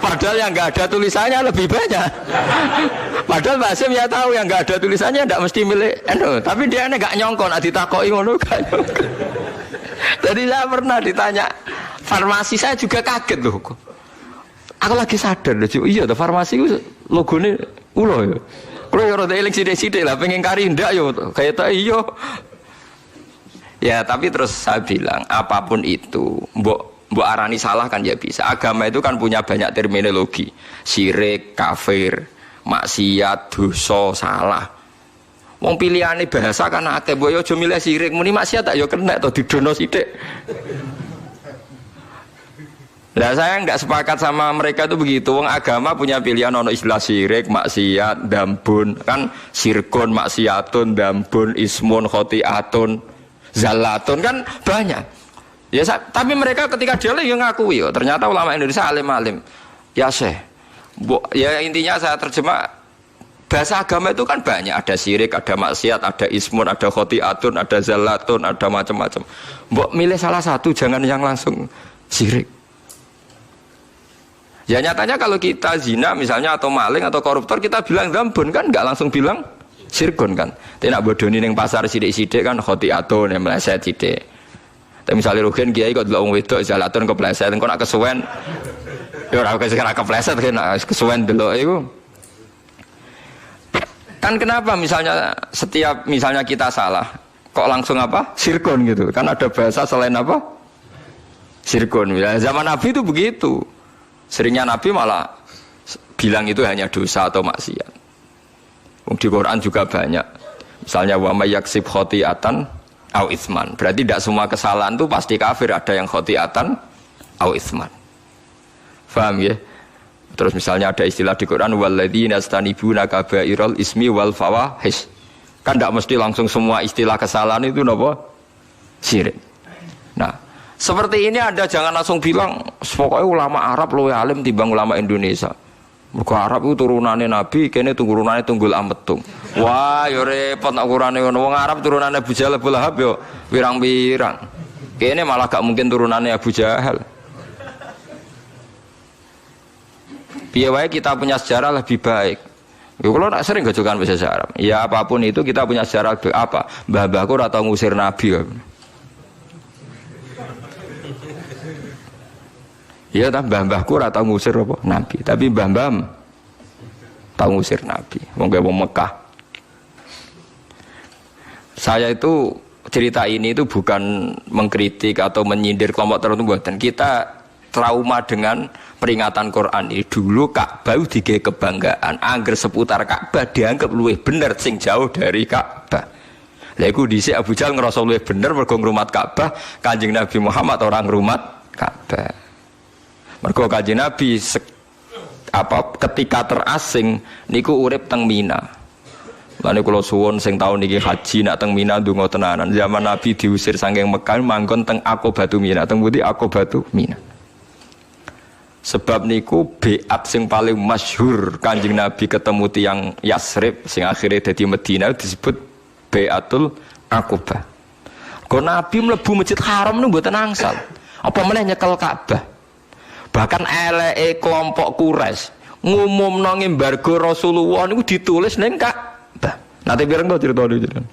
Padahal yang nggak ada tulisannya lebih banyak. Padahal Mbak Hasim ya tahu yang nggak ada tulisannya tidak mesti milik NU. Tapi dia nggak nyongkon, ditakoki ngono kan. Jadi saya pernah ditanya farmasi, saya juga kaget loh. Aku lagi sadar loh, iya tuh farmasi itu logonya ulo ya. Kalau ya rada eling sithik-sithik lah, pengen kari ndak yo kayak tak iya. Ya tapi terus saya bilang apapun itu, mbok arani salah kan ya bisa. Agama itu kan punya banyak terminologi. Syirik, kafir, maksiat, dosa, salah. Wong pilihane bahasa kan akeh, mbok yo aja milih syirik, muni maksiat tak yo kena to didono sithik. Lah saya enggak sepakat sama mereka itu begitu. Wong agama punya pilihan ono istilah syirik, maksiat, dambun, kan sirkun, maksiatun, dambun, ismun, khotiatun. Zalatun kan banyak. Ya, tapi mereka ketika dia yang ngakui, oh, ternyata ulama Indonesia alim-alim. Ya Syekh. Ya intinya saya terjemah bahasa agama itu kan banyak, ada syirik, ada maksiat, ada ismun, ada khotiatun, ada zalatun, ada macam-macam. Mbok milih salah satu, jangan yang langsung syirik. Ya nyatanya kalau kita zina misalnya atau maling atau koruptor kita bilang dambun kan enggak langsung bilang sirkun kan. Tidak bodoni ning pasar sidik-sidik kan khotiatun yang meleset sidik. Tapi misalnya rugen kiai kok delok wong wedok zalatun kepleset engko nak kesuwen ya ora kepleset kan kesuwen delok iku. Kan kenapa misalnya setiap misalnya kita salah kok langsung apa? Sirkun gitu. Kan ada bahasa selain apa? Sirkun. Ya, zaman Nabi itu begitu. Seringnya Nabi malah bilang itu hanya dosa atau maksiat. Di Quran juga banyak. Misalnya wa may yaksib khotiatan au itsman. Berarti tidak semua kesalahan itu pasti kafir, ada yang khotiatan au itsman. Paham ya? Terus misalnya ada istilah di Quran walladzina yastanibuna kabairal ismi wal fawahish. Kan tidak mesti langsung semua istilah kesalahan itu napa? Syirik. Nah, seperti ini Anda jangan langsung bilang pokoknya ulama Arab luwih alim timbang ulama Indonesia. Mergo Arab itu turunannya Nabi, kene turunannya Tunggul Ametung. Wah, yo repot nak ukurane ngono. Wong Arab turunannya Abu Jahal Abu Lahab yo wirang-wirang. Kene malah gak mungkin turunannya Abu Jahal. Piye wae kita punya sejarah lebih baik. Yo kalau nak sering gajokan bahasa Arab. Ya apapun itu kita punya sejarah apa? Mbah-mbahku ora tau ngusir Nabi. Ya tak mbah-mbahku ora tau ngusir apa Nabi, tapi mbah-mbah tau ngusir Nabi. Wong Mekah. Saya itu cerita ini itu bukan mengkritik atau menyindir kelompok tertentu buatan. Kita trauma dengan peringatan Quran ini. Dulu Ka'bah digawe kebanggaan, angger seputar Ka'bah dianggap luwih bener sing jauh dari Ka'bah. Lha iku dhisik Abu Jahal ngrasa luwih bener mergo ngrumat Ka'bah, Kanjeng Nabi Muhammad orang ngrumat Ka'bah. Mergo Kanjeng Nabi ketika terasing niku urip teng Mina. Lane kula suwun sing taun niki haji nak teng Mina ndonga tenanan. Zaman Nabi diusir saking Mekah manggon teng Aqobatu Mina, teng pundi Aqobatu Mina. Sebab niku beat sing paling masyhur Kanjeng Nabi ketemu tiyang Yasrib sing akhirnya dadi Madinah disebut Baiatul Aqobah. Kok Nabi mlebu Masjid Haram niku mboten angsal. Apa meneh nyekel Ka'bah. Bahkan eleke kelompok Quraisy ngumumno embargo Rasulullah niku ditulis ning Ka'bah. Nate pireng to crita niku.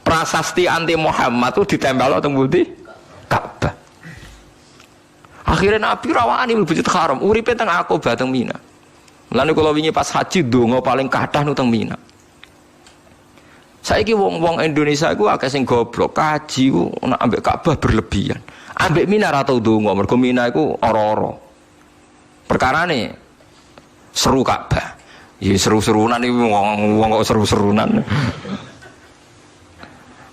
Prasasti anti Muhammad itu ditempel teng pundi? Ka'bah. Akhirnya Nabi rawani mlebu Masjid Haram, uripe teng Aqobah teng Mina. Mulane kula wingi pas haji donga paling kathah nu teng Mina. Saiki wong-wong Indonesia iku akeh sing goblok, kaji ku nek ambek Ka'bah berlebihan. Ambek Mina ra tau donga, mergo Mina iku ora-ora. Perkarane seru Ka'bah. Ya seru-serunan iki wong kok seru-serunan.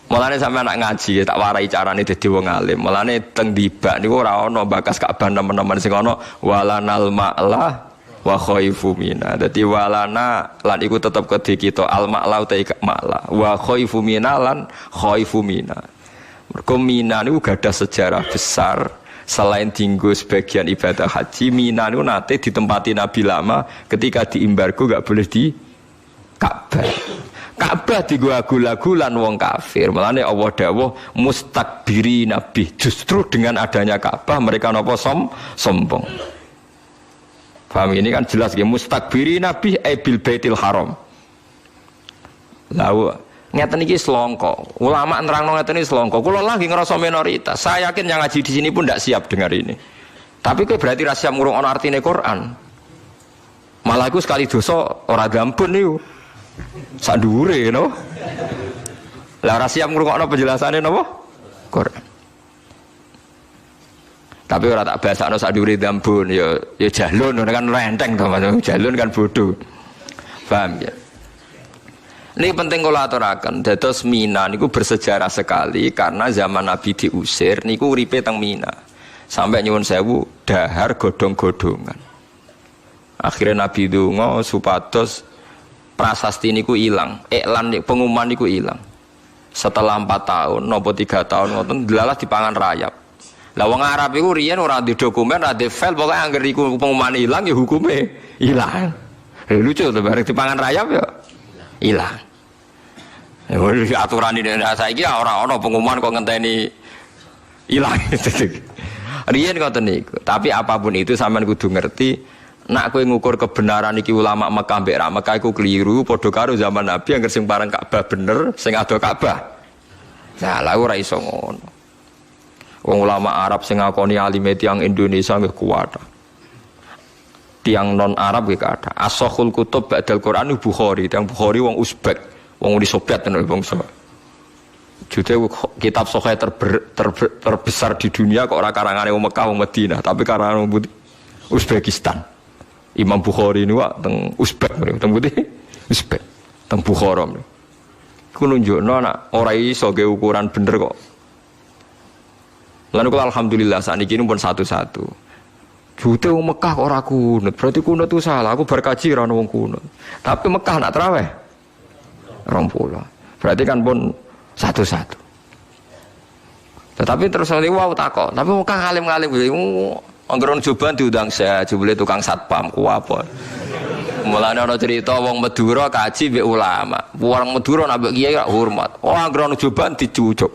Mulane sampeyan nak ngaji tak warai carane dadi wong alim. Mulane teng dibak niku ora ana bakas Ka'bah nemen-nemen sing ana walanal ma'lah wa khaifu mina. Dadi walana lan iku tetep kedhe kita al ma'la ta ma'la wa khaifu mina lan khaifu mina. Mergo Mina niku gadah sejarah besar. Selain tinggu sebagian ibadah haji, Mina itu nate ditempati Nabi lama ketika diembargo gak boleh di Ka'bah. Ka'bah digagu-gagulan wong kafir. Mulane Allah dawuh mustakbiri nabi. Justru dengan adanya Ka'bah mereka napa sombong. Paham ini kan jelas ya mustakbiri nabi bil baitil haram. Lalu ngeten iki selongko. Ulama nerangno ngeten iki selongko. Kula lagi ngerasa minoritas. Saya yakin yang ngaji di sini pun tidak siap dengar ini. Tapi kowe berarti ra siap ngurung ana artine Quran. Malah iku sekali dosa ora gampun niku. Sak dhuwure no. Lah ra siap ngrungokno penjelasane napa? Quran. Tapi ora tak basakno sak dhuwure gampun ya jalun kan renteng to Mas. Jalun kan bodoh. Paham ya? Ini penting kula aturaken. Dados Mina niku bersejarah sekali karena zaman Nabi diusir niku uripe teng Mina. Sampai nyuwun sewu dahar godhong-godhongan. Akhirnya Nabi donga supados prasasti niku ilang, iklan pengumuman niku ilang. Setelah 4 tahun, nopo 3 tahun ngoten delalah dipangan rayap. Lah wong Arab iku riyen ora di dokumen, ora di file, pokoke anggere iku pengumuman ilang ya hukume ilang. Lucu to bareng dipangan rayap ya ilang. Ya aturan ini saiki ora ana pengumuman kok ngenteni ilang. Riyen ngoten niku. Tapi apapun itu sampean kudu ngerti nak kowe ngukur kebenaran iki ulama Mekah mbek ra Mekah iku keliru padha karo zaman Nabi anggere sing pareng Ka'bah bener, sing ado Ka'bah. Nah, lha ora iso ngono. Wong ulama Arab sing ngakoni alime tiyang Indonesia nggih kuwat. Tiang non Arab nggih kathah. As-Sahihul Kutub ba'dal Quran Bukhari, tiang Bukhari wong Uzbek, wong Uni Soviet tenan bangsa. Jute kitab sahih terbesar di dunia kok ora karangane wong Mekah wong Madinah, tapi karangan wong Uzbekistan. Imam Bukhari ini wak teng Uzbek, teng putih Uzbek, teng Bukhara. Iku nunjukno nak ora iso ge ukuran bener kok. Lalu kalau alhamdulillah saat ini pun satu-satu. Jute wong Mekah kok ora kunut, berarti kunut itu salah. Aku berkaji ra ono wong kunut. Tapi Mekah nak traweh 20. Berarti kan pun satu-satu. Tetapi terus wow takok, tapi Mekah ngalim-ngalim anggeron Joban diundang saya, jebule tukang satpam ku apa. Mulane ana cerita wong Madura kaji mbek ulama. Wong Madura nambah kiai gak hormat. Oh anggeron Joban dicucuk.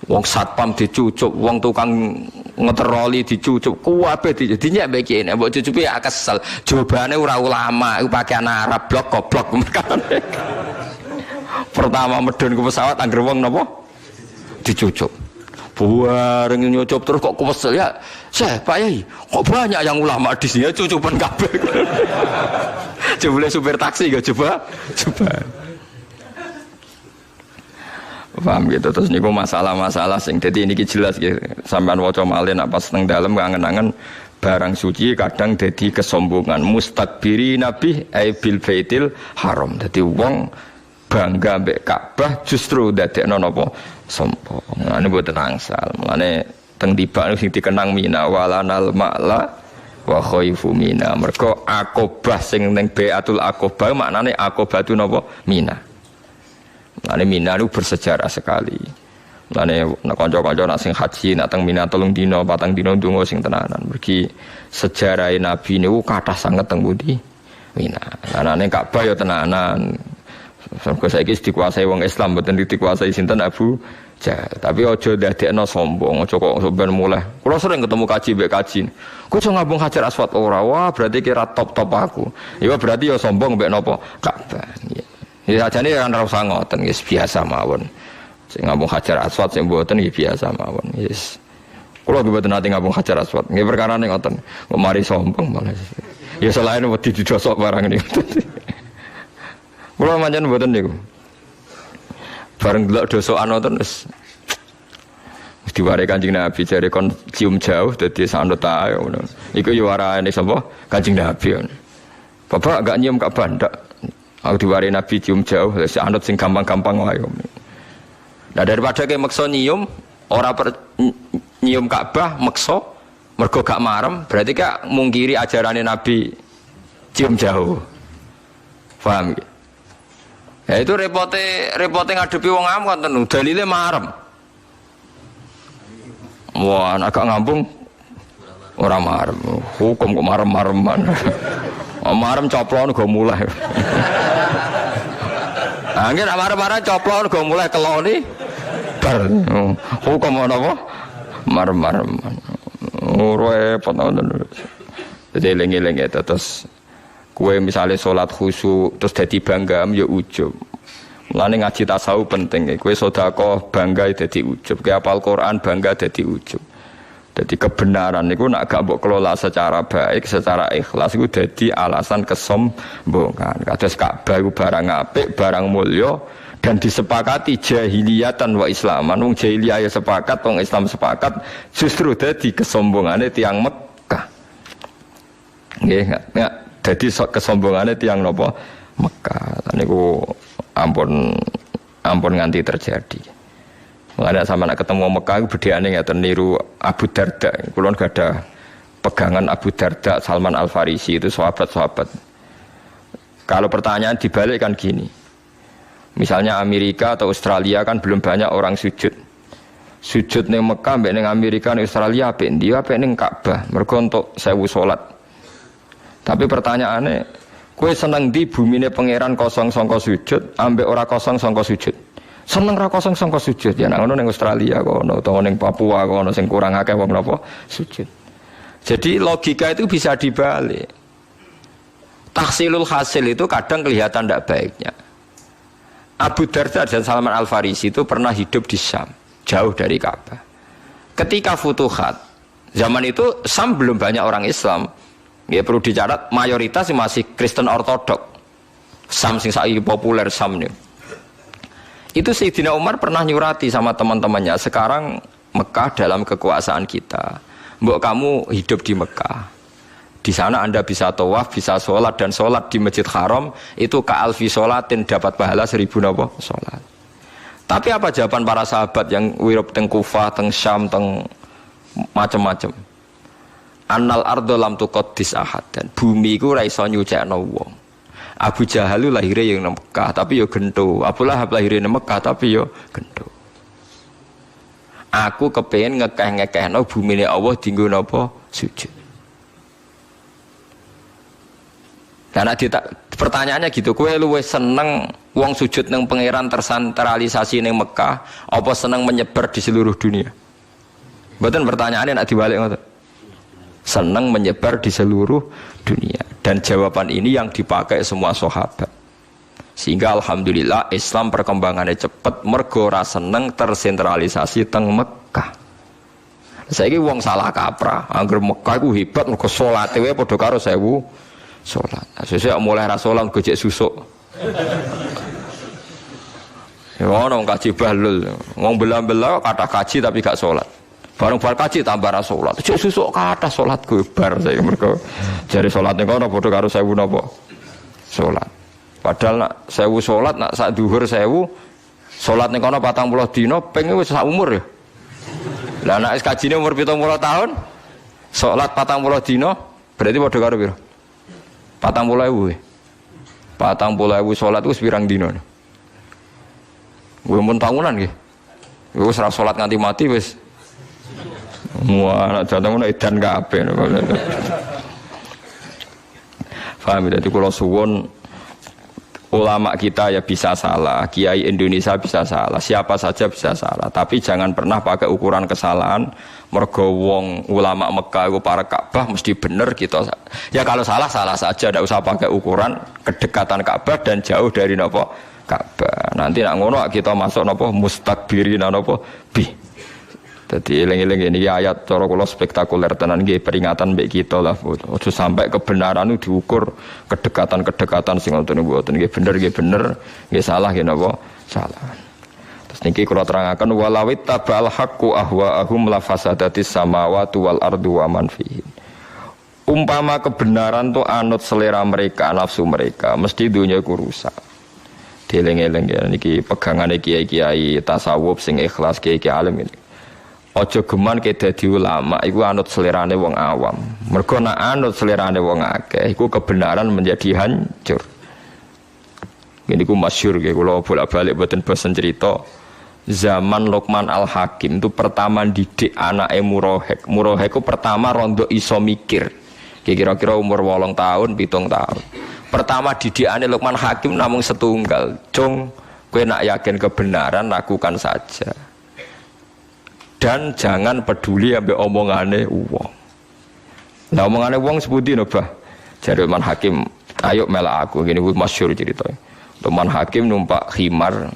Wong satpam dicucuk, wong tukang ngeteroli dicucuk. Kuwabe dinyek mbek kiai. Mbok cucupi ya kesel. Jobane ora ulama, iku pakaian Arab blok goblok. Pertama medun ke pesawat angger wong napa? Dicucuk. Bareng nyucup terus kok kesel ya. Syekh, Pak Yai, kok banyak yang ulama di sini cucupan kabeh. Coba supir taksi gak coba. Paham gitu terus niku masalah-masalah sing dadi niki jelas gitu. Sampean waca malih nak pas teng dalem kangen-kangen barang suci kadang dadi kesombongan. Mustakbiri nabi bil baitil haram. Dadi wong bangga mbek Ka'bah justru dadekno napa sombong. Ngene mboten angsal. Mulane teng tiba sing dikenang Mina walanal ma'la wa khaifu Mina. Mergo Aqobah sing ning Baitul Aqobah maknane Aqobah itu napa? Mina. Mulane Mina itu bersejarah sekali. Mulane kanca-kanca nak sing haji nak teng Mina 3 dina 4 dina ndonga sing tenanan. Mergi sejarah Nabi niku kathah sanget teng pundi? Mina. Anane Ka'bah ya tenanan. Sampai saiki dikuasai wong Islam mboten dikuasai sinten Abu Jahal. Tapi aja ndadekno sombong, aja kok sampean mulai. Kula sering ketemu kaji mbek kaji. Kok iso ngambung Hajar Aswad ora? Wah, berarti kira top-top aku. Ya berarti ya sombong mbek napa? Ka'bah. Ya ajane kan ora usah ngoten, wis biasa mawon. Sing ngambung Hajar Aswad sing mboten iki biasa mawon. Yes. Kula mboten nate ngambung Hajar Aswad. Nggih perkara ning ngoten. Kok mari sombong malah. Ya selain wedi didosok barang niku. Kula pancen mboten niku. Bareng delok dosokan wonten wis diware Kanjeng Nabi jare kon cium jauh dadi sanut ae ngono. Iku yo warane sapa? Kanjeng Nabi. Bapak gak nyium Ka'bah ndak. Aku diware Nabi cium jauh wis anut sing gampang-gampang wae. Nah daripada ke meksa nyium ora nyium Ka'bah meksa mergo gak marem berarti gak mungkiri ajarane Nabi cium jauh. Paham ya? Ya itu repote ngadepi wong am kan tenan dalile marem. Wah, agak ngambung ora marem. Hukum kok marem-mareman. Marem coplon go mulai. Angger marem-marem coplon go mulai keloni. Bar. Hukum ana apa? Marem-mareman. Repot tenan. Jadi eling-eling itu terus kue misalnya sholat khusyuk terus dadi bangga ya ujub. Mulane ngaji tasawuf penting. Kue sedekah bangga dadi ujub. Kue hafal Quran bangga dadi ujub. Jadi kebenaran itu nak gak mbok kelola secara baik, secara ikhlas itu jadi alasan kesombongan. Kados Ka'bah itu barang apik, barang mulya dan disepakati jahiliyatan wa islaman. Wong jahiliyah ya sepakat, wong Islam sepakat, justru jadi kesombongane tiyang Mekah. Nggih, enggak jadi kesombongane tiyang napa? Mekah. Niku ampun nganti terjadi. Mengenai sama nak ketemu Mekah, bedanya nggak niru Abu Darda. Kulon gak ada pegangan Abu Darda, Salman Al Farisi itu sahabat-sahabat. Kalau pertanyaan dibalik kan gini, misalnya Amerika atau Australia kan belum banyak orang sujud. Sujud ning Mekah, mbek ning Amerika, ning Australia, apa dia, apa ning Ka'bah, mergo untuk 1000 salat. Tapi pertanyaannya, kue seneng di bumi ini pangeran kosong sangka sujud, ambek ora kosong sangka sujud. Seneng ra kosong sangka sujud ya nang ngono ning Australia kono utawa ning Papua kono sing kurang akeh wong napa sujud. Jadi logika itu bisa dibalik. Tahsilul hasil itu kadang kelihatan tidak baiknya. Abu Darda dan Salman Al Farisi itu pernah hidup di Syam, jauh dari Ka'bah. Ketika Futuhat, zaman itu Syam belum banyak orang Islam. Ya perlu dicatat mayoritas masih Kristen Ortodok. Syam sing saiki populer Syam nih. Itu Sayyidina Umar pernah nyurati sama teman-temannya, sekarang Mekah dalam kekuasaan kita. Mbok kamu hidup di Mekah. Di sana Anda bisa tawaf, bisa sholat, dan sholat di Masjid Haram itu ka'alfi sholatin, dapat pahala 1000 napa sholat. Tapi apa jawaban para sahabat yang wirab teng Kufah, teng Syam, teng macam-macam? Annal ardo lam tuqaddis ahad, dan bumi iku ra iso nyucikno wong. Abu Jahal itu lahirnya yang Mekah tapi yo gento. Abu Lahab lahirnya yang Mekah tapi yo gento. Aku kepengen ngekeh-ngekehno bumi ini Allah dinggo napa sujud. Karena pertanyaannya gitu, kowe luwih seneng wong sujud nang pangeran tersentralisasi ning Mekah apa seneng menyebar di seluruh dunia? Mboten pertanyaannya nak dibalik ngoten. Senang menyebar di seluruh dunia, dan jawaban ini yang dipakai semua sahabat, sehingga alhamdulillah Islam perkembangannya cepat mergo ra seneng tersentralisasi teng Mekah. Saiki wong salah kaprah, angger Mekah iku hebat mergo salate wae padha karo 1000 salat. Sesuk mulai ra salat gojek susuk. Ya ono kaji bahlul, wong bela-bela kata kaji tapi gak salat. Bareng bar kaji tambah ra salat. Cek susuk kathah salatku bar saya mergo jare salate kono padha karo 1000 napa salat. Padahal nak 1000 salat nak sak dhuwur 1000 salat ning kono 40 dina ping wis sak umur ya. Lah nek kajine umur 70 tahun salat 40 dina berarti padha karo piro? 40.000. 40.000 salat wis pirang dina. Kuwi mun tahunan nggih. Wis ra salat nganti mati wis. Wah, jatuh mana edan kabeh. Paham ya? Jadi kalau suwon ulama kita ya bisa salah, kiai Indonesia bisa salah, siapa saja bisa salah. Tapi jangan pernah pakai ukuran kesalahan. Mergo wong ulama Mekah itu para Ka'bah mesti bener kita. Ya kalau salah salah saja, tidak usah pakai ukuran kedekatan Ka'bah dan jauh dari nopo Ka'bah. Nanti nak ngono kita masuk nopo mustakbirin nopo bi. Jadi eling-eling ini ayat cara kula spektakuler tenan nggih peringatan mbek kita lah. Ojo sampai kebenaran itu diukur kedekatan-kedekatan sing ngoten mboten nggih bener nggih salah nggih napa salah. Terus niki kula terangaken walawit tabal haqqu ahwaahum la fasadatis samawati wal ardu wa man fihin. Umpama kebenaran tu anut selera mereka, nafsu mereka, mesti dunia iku rusak. Dieling-eling ya niki pegangane kiai-kiai tasawuf sing ikhlas kiai-kiai alim ini. Ojo geman ke dadi ulama iku anut selerane wong awam. Mergo nek anut selerane wong akeh iku kebenaran menjadi hancur. Ini ku masyhur nggih kula bolak-balik boten bosen cerita. Zaman Luqman Al-Hakim itu pertama didik anake Murahek. Murahek ku pertama rondo iso mikir. Kira-kira umur 8 tahun, 7 tahun. Pertama didikane Luqman Hakim namung setunggal. Cung, kowe nak yakin kebenaran lakukan saja. Dan jangan peduli ambek omongane wong. Lah omongane wong sepundi no bah. Jare Man Hakim, ayo melak aku ngene kuwi masyhur ceritanya. Man Hakim numpak khimar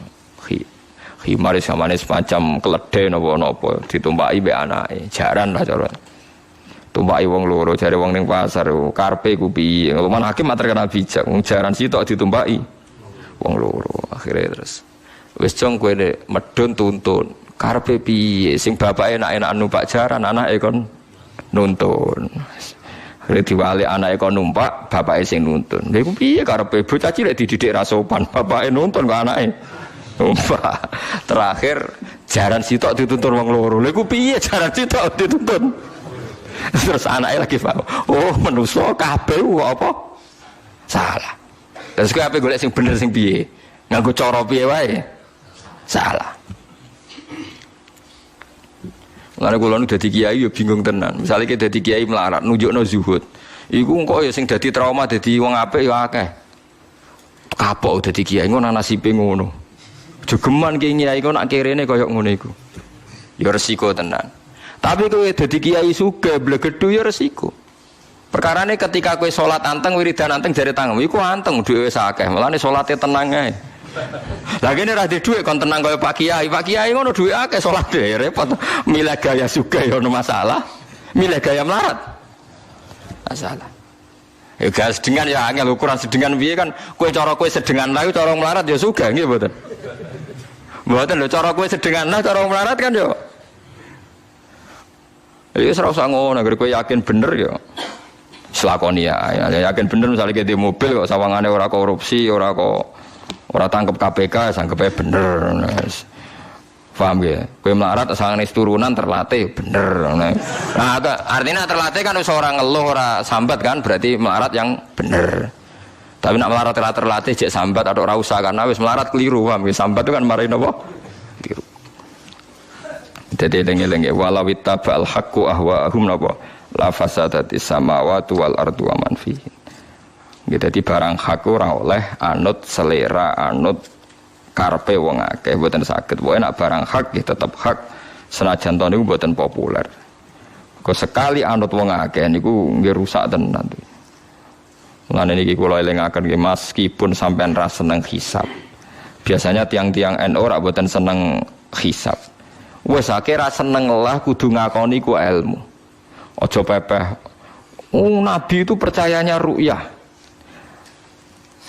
khimar samane semacam keledai napa-napa ditumpaki mbek anake. Jaran lah cara. Tumpaki wong loro jare wong ning pasar karepe ku piye. Man Hakim terkenal bijak, wong jaran sitok ditumpaki wong loro. Akhire terus wis jong kowe medhun tuntun. Karepe piye sing bapake enak-enak numpak jaran anake kon nuntun. Akhire diwalik anake kon numpak, bapake sing nuntun. Lha iku piye karepe bocah cilik dididik ra sopan, bapake nuntun kok anake numpak. Terakhir jaran sitok dituntun wong loro. Lha iku piye jaran sitok dituntun? Terus anake lagi paham. Oh, manusa kabeh kok apa? Salah. Terus kowe ape golek sing bener sing piye? Nganggo cara piye wae? Salah. Karena kalau nu dadi kiai yo bingung tenan. Misalnya kita dadi kiai melarat, nunjukno zuhud. Iku kok ya sing dadi trauma dadi wong apik ya akeh. Kapok dadi kiai ngono nasibe ngono. Jogeman kiai kok nak kirene koyo ngono iku. Ya resiko tenan. Tapi kowe dadi kiai sugih blegedhu ya resiko. Perkarane ketika kowe salat anteng wiridan anteng jare tangem iku anteng dhuwit wis akeh. Mulane salate tenang ae. Lah kene ra dhuwit kon tenang kaya Pak Kiai. Pak Kiai ngono dhuwit akeh salate repot. Milih gaya sugih ya ono masalah. Milih gaya melarat. Masalah. Ya gas sedengan ya angel ukuran sedengan piye kan kowe cara kowe sedengan lah cara melarat ya sugih nggih mboten. Mboten lho cara kowe sedengan lah cara melarat kan yo. Ya ora usah ngono, nek kowe yakin bener ya. Selakoni ya yakin bener misalnya ke di mobil kok sawangane ora korupsi, ora tangkep KPK, sangkepe bener. Paham ya? Kowe melarat sangane turunan terlatih bener. Nah, artinya terlatih kan wis ora ngeluh, ora sambat kan, berarti melarat yang bener. Tapi nak melarat terlatih jek sambat atau ora usah karena wis melarat keliru, paham ya? Sambat itu kan marahin apa? Keliru. Jadi eling-eling walau ittaba'al haqqu ahwa'ahum napa la fasadatis samawati wal ardu wa man fihin. Jadi barang hak ora oleh anut selera, anut karepe wong akeh mboten saged. Pokoke nek barang hak ya tetep hak senajan to niku mboten populer. Kok sekali anut wong akeh niku nggih rusak tenan. Mulane niki kula elingaken nggih meskipun sampean ra seneng hisab. Biasanya tiang-tiang NU ora mboten seneng hisab. Wis akeh ra seneng lah kudu ngakoni ku ilmu. Aja pepeh. Nabi itu percayanya ru'yah.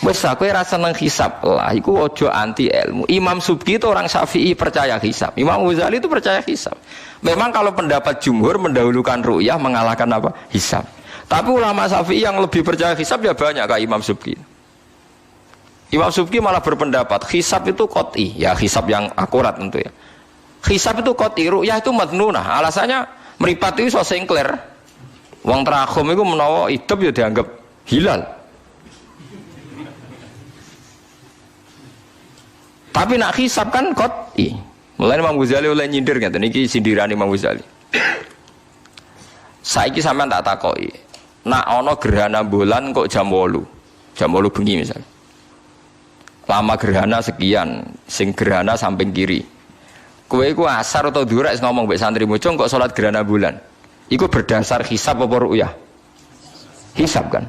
Wes aku ora seneng hisab lah, iku ojo anti ilmu. Imam Subki itu orang Syafi'i percaya hisab. Imam Ghazali itu percaya hisab. Memang kalau pendapat jumhur mendahulukan ru'yah mengalahkan apa? Hisab. Tapi ulama Syafi'i yang lebih percaya hisab ya banyak kayak Imam Subki. Imam Subki malah berpendapat hisab itu qot'i, ya hisab yang akurat tentu ya. Hisab itu qot'i, ru'yah itu madnunah. Alasannya mripat itu iso sengkler. Wong terakhum itu menawa hidup ya dianggap hilal. Tapi nak hisab kan qot'i. Mulane Imam Ghazali oleh nyindir ngeten iki sindiran Imam Ghazali. Saiki sampean tak takoki. Nak ana gerhana bulan kok jam 8. Jam 8 bengi misalnya. Lama gerhana sekian, sing gerhana samping kiri. Kowe iku asar atau dhuwur ngomong mbek santri mocong kok salat gerhana bulan. Iku berdasar hisab apa ru'yah? Hisab kan.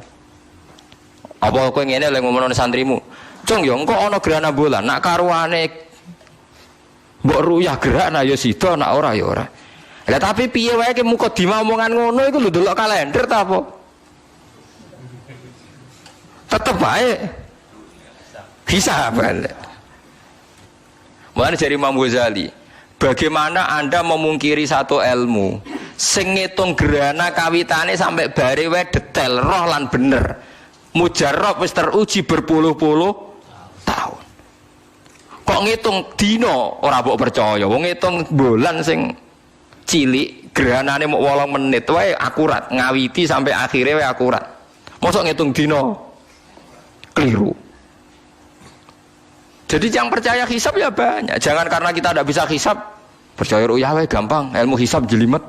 Apa kowe ngene lek ngomongno santrimu? Cung yo engko ana gerhana bulan, nak karuane mbok ru'yah gerhana ya sida, nak ora ya ora. Lah tapi piye wae ki muka diomongan ngono iku lho delok kalender ta apa? Tetep bae. Hisab kan. Mulane dari Imam Ghazali, bagaimana Anda memungkiri satu ilmu sing ngitung gerhana kawitane sampai bare wae detail roh lan bener. Mujarrab wis teruji berpuluh-puluh tahun. Kok ngitung dino ora mbok percaya. Wong ngitung bulan sing cilik gerhanane mok 8 menit wae akurat, ngawiti sampai akhirnya wae akurat. Mosok ngitung dino keliru. Jadi yang percaya hisab ya banyak. Jangan karena kita tidak bisa hisab percaya ru'yah wae gampang, ilmu hisab jelimet.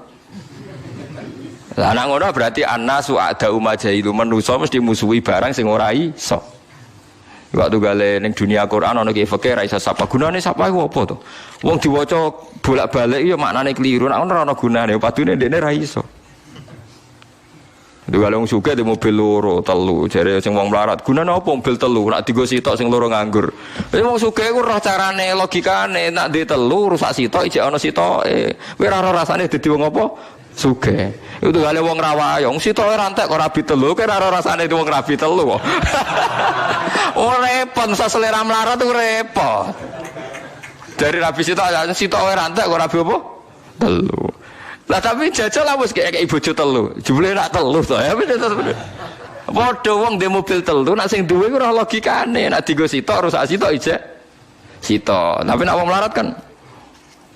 Lah anak ngono berarti annasu a'da'u majailu, manusa mesti musuhi barang sing ora iso. Waktu gale ning dunia Quran ana ki fikih ra iso sapa. Gunane sapa iku apa to? Wong diwaca bolak-balik ya maknane keliru, nek ora ana gunane, padune ndekne ra iso. Kalau wong sugih di mobil loro, telu, jare sing wong melarat. Gunane apa mobil telu? Nak digo sitok sing loro nganggur. Wong sugih iku roh carane, logikane, nak di telu rusak sitok ijek ana sitoke. Kowe ora rasane dadi wong apa? Sugih. Itu gale wong rawayo, wong sitoke rantek kok rabi telu, kowe ora rasane wong rabi telu kok. Oh repot, selera melarat itu repot. Dari rabi sitoke rantek kok rabi apa? Telu. Lah tapi jajal lah wis kayak bojo telu. Jebule nak telu to ya bener. Padha wong ndek mobil telu nak sing duwe ora logikane. Nak digo sitok rusak sitok ijek sitok. Tapi nak wong melarat kan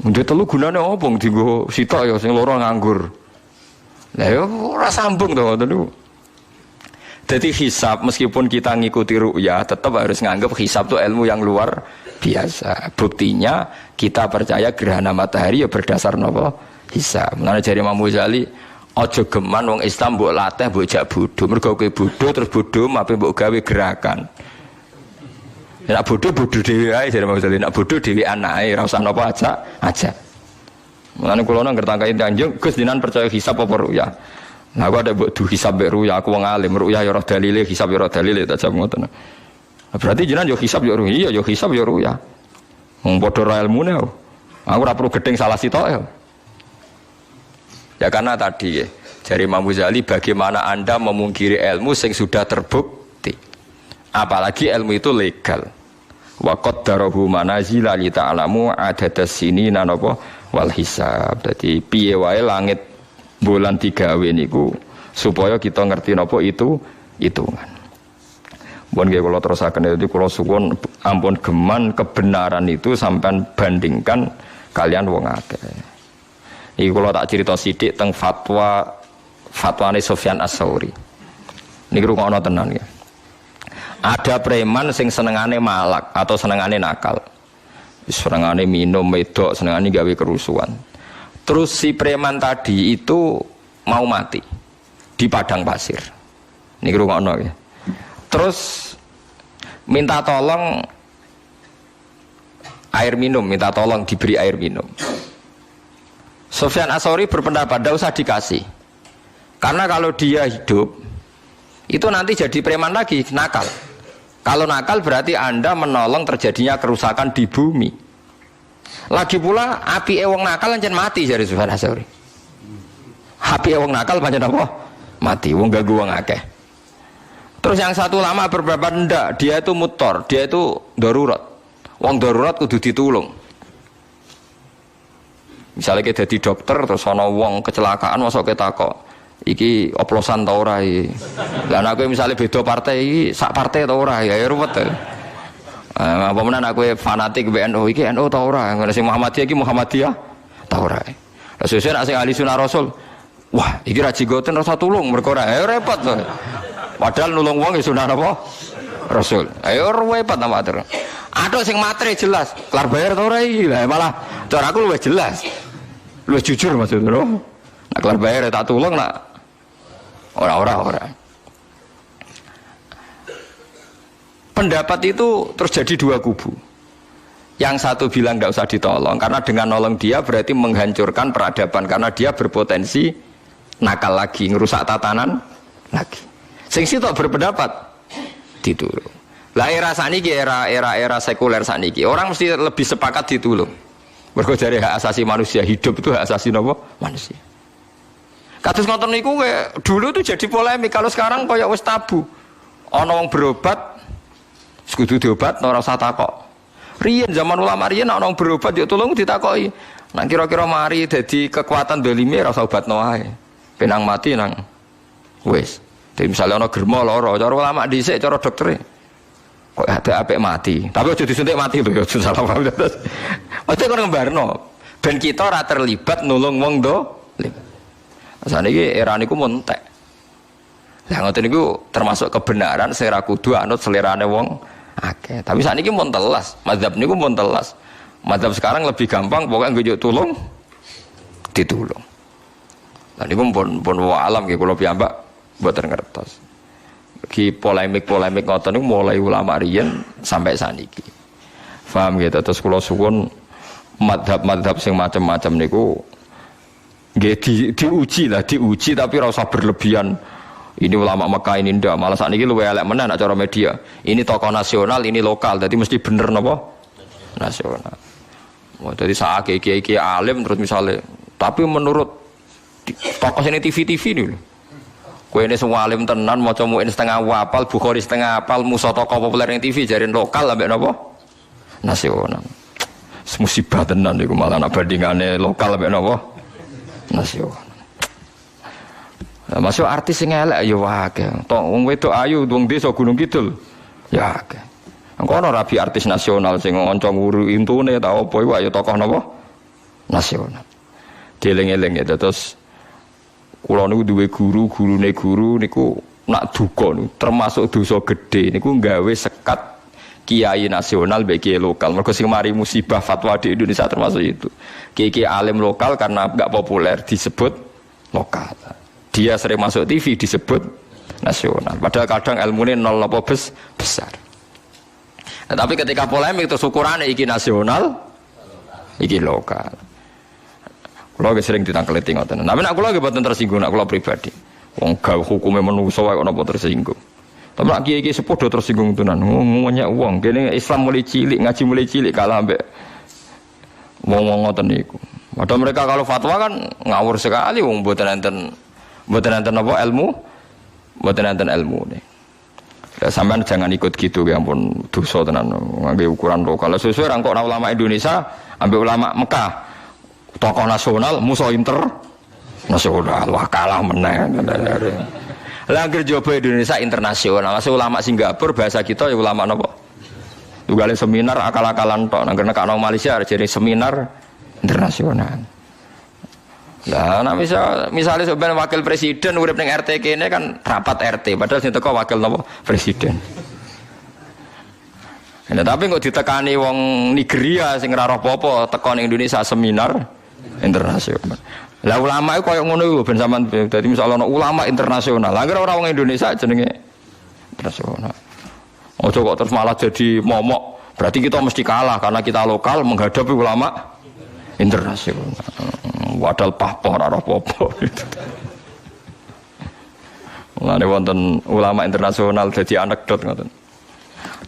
ndek telu gunane opo digo sitok ya sing loro nganggur. Lah yo ora sambung to ngoten niku. Jadi hisab meskipun kita ngikuti ru'ya tetap harus nganggap hisab itu ilmu yang luar biasa. Buktinya kita percaya gerhana matahari ya berdasar napa? Hisab. Mulane jare Imam Ghazali aja geman wong Islam mbok latih mbok jak bodho. Mergo kowe bodho terus bodho mape mbok gawe gerakan. Nek bodho dhewe ae jare Imam Ghazali. Nek bodho dhewe anake ora usah napa aja. Mulane kula nang ngertangkai Tanjung Gus dinan percaya hisab apa ru'ya. Nah aku ada mbok du hisab mbek ru'ya aku wong alim ru'ya ya ora dalile hisab ya ora dalile tak jam ngoten. Berarti jenengan yo hisab yo ru'ya yo hisab yo ru'ya. Wong padha ra ilmune. Aku ora perlu gedeng salah sitoke. Ya karena tadi ya, dari Imam Ghazali bagaimana Anda memungkiri ilmu yang sudah terbukti. Apalagi ilmu itu legal. Wa qaddarahu manazila li ta'lamu adadas sinina napa wal hisab. Dadi piye wae langit bulan digawe niku supaya kita ngerti napa itu hitungan. Mun nggih kula terusaken itu kula suwun ampun geman kebenaran itu sampean bandingkan kalian wong akeh. Iki kalau tak cerita sidik teng fatwane Sufyan Ats-Tsauri. Niki rungokno tenan ya. Ada preman sing senengane malak atau senengane nakal. Senengane minum wedok, senengane gawe kerusuhan. Terus si preman tadi itu mau mati di padang pasir. Niki rungokno ya. Terus minta tolong air minum, minta tolong diberi air minum. Sufyan Ats-Tsauri berpendapat tidak usah dikasih, karena kalau dia hidup itu nanti jadi preman lagi, nakal. Kalau nakal berarti Anda menolong terjadinya kerusakan di bumi. Lagi pula api wong nakal pancen mati dari Sufyan Ats-Tsauri. Api wong nakal pancen apa? Mati, wong ganggu wong akeh. Terus yang satu lama berpendapat ndak, dia itu mutor, dia itu darurat. Wong darurat kudu ditulung. Misalnya kita jadi dokter terus ana wong kecelakaan masuk ke takok iki oplosan ta ora iki. Lah nek kowe misale beda partai iki sak partai ta ora ya ruwet. Apa menan aku fanatik BNU iki NU ta ora, ngono sing Muhammadiyah iki Muhammadiyah ta ora. Lah sesuk nek sing ahli sunah rasul, wah iki ra jigoten rasa tulung mergo ora repot to. Padahal nulung wong ya sunah apa? Rasul. Ayo repot ta matur. Aduh sing matre jelas, kelar bayar ta ora iki. Lah malah cara aku luwih jelas. Lu jujur maksudnya, no? Nak kelar bayar tak tulung nak ora. Pendapat itu terjadi dua kubu. Yang satu bilang nggak usah ditolong karena dengan nolong dia berarti menghancurkan peradaban karena dia berpotensi nakal lagi, ngerusak tatanan lagi. Sing sitok berpendapat ditulung. Lah era saniki era sekuler saniki orang mesti lebih sepakat ditulung. Mergo jare hak asasi manusia, hidup itu hak asasi napa? Manusia. Kados ngoten niku dulu itu jadi polemik, kalau sekarang koyo wis tabu. Ana wong berobat kudu diobat ora usah takok. Riyen zaman ulama riyen ana wong berobat yo tolong ditakoki. Nek kira-kira mari dadi kekuatan dolime ora usah obatno ae. Penang mati nang wis. Dadi misale ana germo lara, cara ulama dhisik cara doktere kok ada apik mati, tapi aja disuntik mati lho, aja salah paham. Ojo kok ngembarno, ben kita ora terlibat nulung wong dolim. Saniki era niku montek. Lah ngoten niku termasuk kebenaran sing ra kudu anut selerane wong akeh. Tapi saniki mun telas, mazhab niku mun telas. Mazhab sekarang lebih gampang, pokoknya ngejuk tulung ditulung. Lah niku pun alam nggih kula piyambak mboten ngertos. Ki polemik ngoten niku mulai ulama riyen sampai saniki. Paham gitu. Terus kula suwun madhab sing macam-macam niku nggih diuji tapi ora usah berlebihan Ini ulama Mekah ini ndak, malah saat ini luwe elek meneh nek cara media. Ini tokoh nasional, ini lokal, jadi mesti bener napa? Nasional. Wah, jadi saat kiai alim terus misalnya, tapi menurut tokoh ini TV ini lho. Kowe ini semua alim tenan maca muin setengah hafal, Bukhari setengah hafal, musa tokoh populer yang TV jarin lokal ambek napa? Nasional. Musibah tenan niku malah nak bandingane lokal ambek napa? Nasional. Nah, masuk artis sing elek ya wae. Tok wong wedok ayu wong desa Gunung Kidul. Ya akeh. Engko ana rabi artis nasional sing ngonco nguru intune ta apa iku ya tokoh napa? Nasional. Dieling-eling ya terus kula niku duwe gurune guru niku nak duka niku termasuk dosa gedhe niku gawe sekat kiai nasional mbek kiai lokal. Mergo sing mari musibah fatwa di Indonesia termasuk itu. Kiai alim lokal karena enggak populer disebut lokal. Dia sering masuk TV disebut nasional. Padahal kadang ilmunya nol apa besar. Nah, tapi ketika polemik terus ukurannya iki nasional, iki lokal. Kalau sering ditangkleti ngoten. Tapi nak kula nggih boten tersinggung, nak kula pribadi. Wong gawe hukume menungso wae kok napa tersinggung. Tapi nak kiai-kiai sepuh do tersinggung tenan. Ngomongnya wong kene Islam mulai cilik, ngaji mulai cilik kalah ambek wong ngoten niku. Padahal mereka kalau fatwa kan ngawur sekali wong mboten enten apa ilmu, mboten enten ilmu nih. Ya sampean jangan ikut gitu ya ampun dosa tenan ngangge ukuran lokal. Sesuai rangkok ulama Indonesia ambil ulama Mekah. Tokoh nasional musuh internasional. Wah kalah meneh. Lah anggere jowo Indonesia internasional. Ulama Singapura bahasa kita ya ulama napa? Tugale seminar akal-akalan tok. Nang kena Malaysia jadi seminar internasional. Lah, nah misalnya sebenarnya wakil presiden urip ning RT kene kan rapat RT, padahal sing teko wakil napa presiden. Nah, tapi kok ditekani wong Nigeria sing ora roh apa-apa teko ning Indonesia seminar internasional. Lah ulama iku koyo ngono iku ben sampean dadi misal ana ulama internasional. Lah ora wong Indonesia jenenge internasional. Ojo kok terus malah jadi momok. Berarti kita mesti kalah karena kita lokal menghadapi ulama internasional. Wadal pahpoh ora apa-apa. Mulane wonten ulama internasional dadi anekdot ngoten.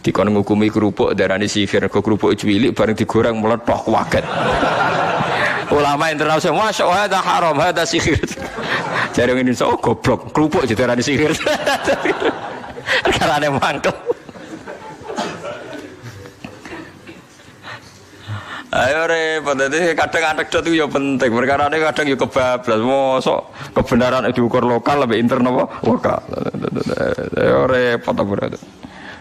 Dikon ngukumi kerupuk darani sihir, kok kerupuk cilik bareng digoreng meletok kaget. Ulama internasional, "Masya Allah, hada haram, hada sihir." Jare ngene iso goblok, kerupuk darani sihir. Karane mangkel. Ayo repot, jadi kadang anekdot itu ya penting. Perkara ini kadang ya kebablas. Mosok kebenaran diukur lokal lebih internal lokal. Ayo repot apa berarti?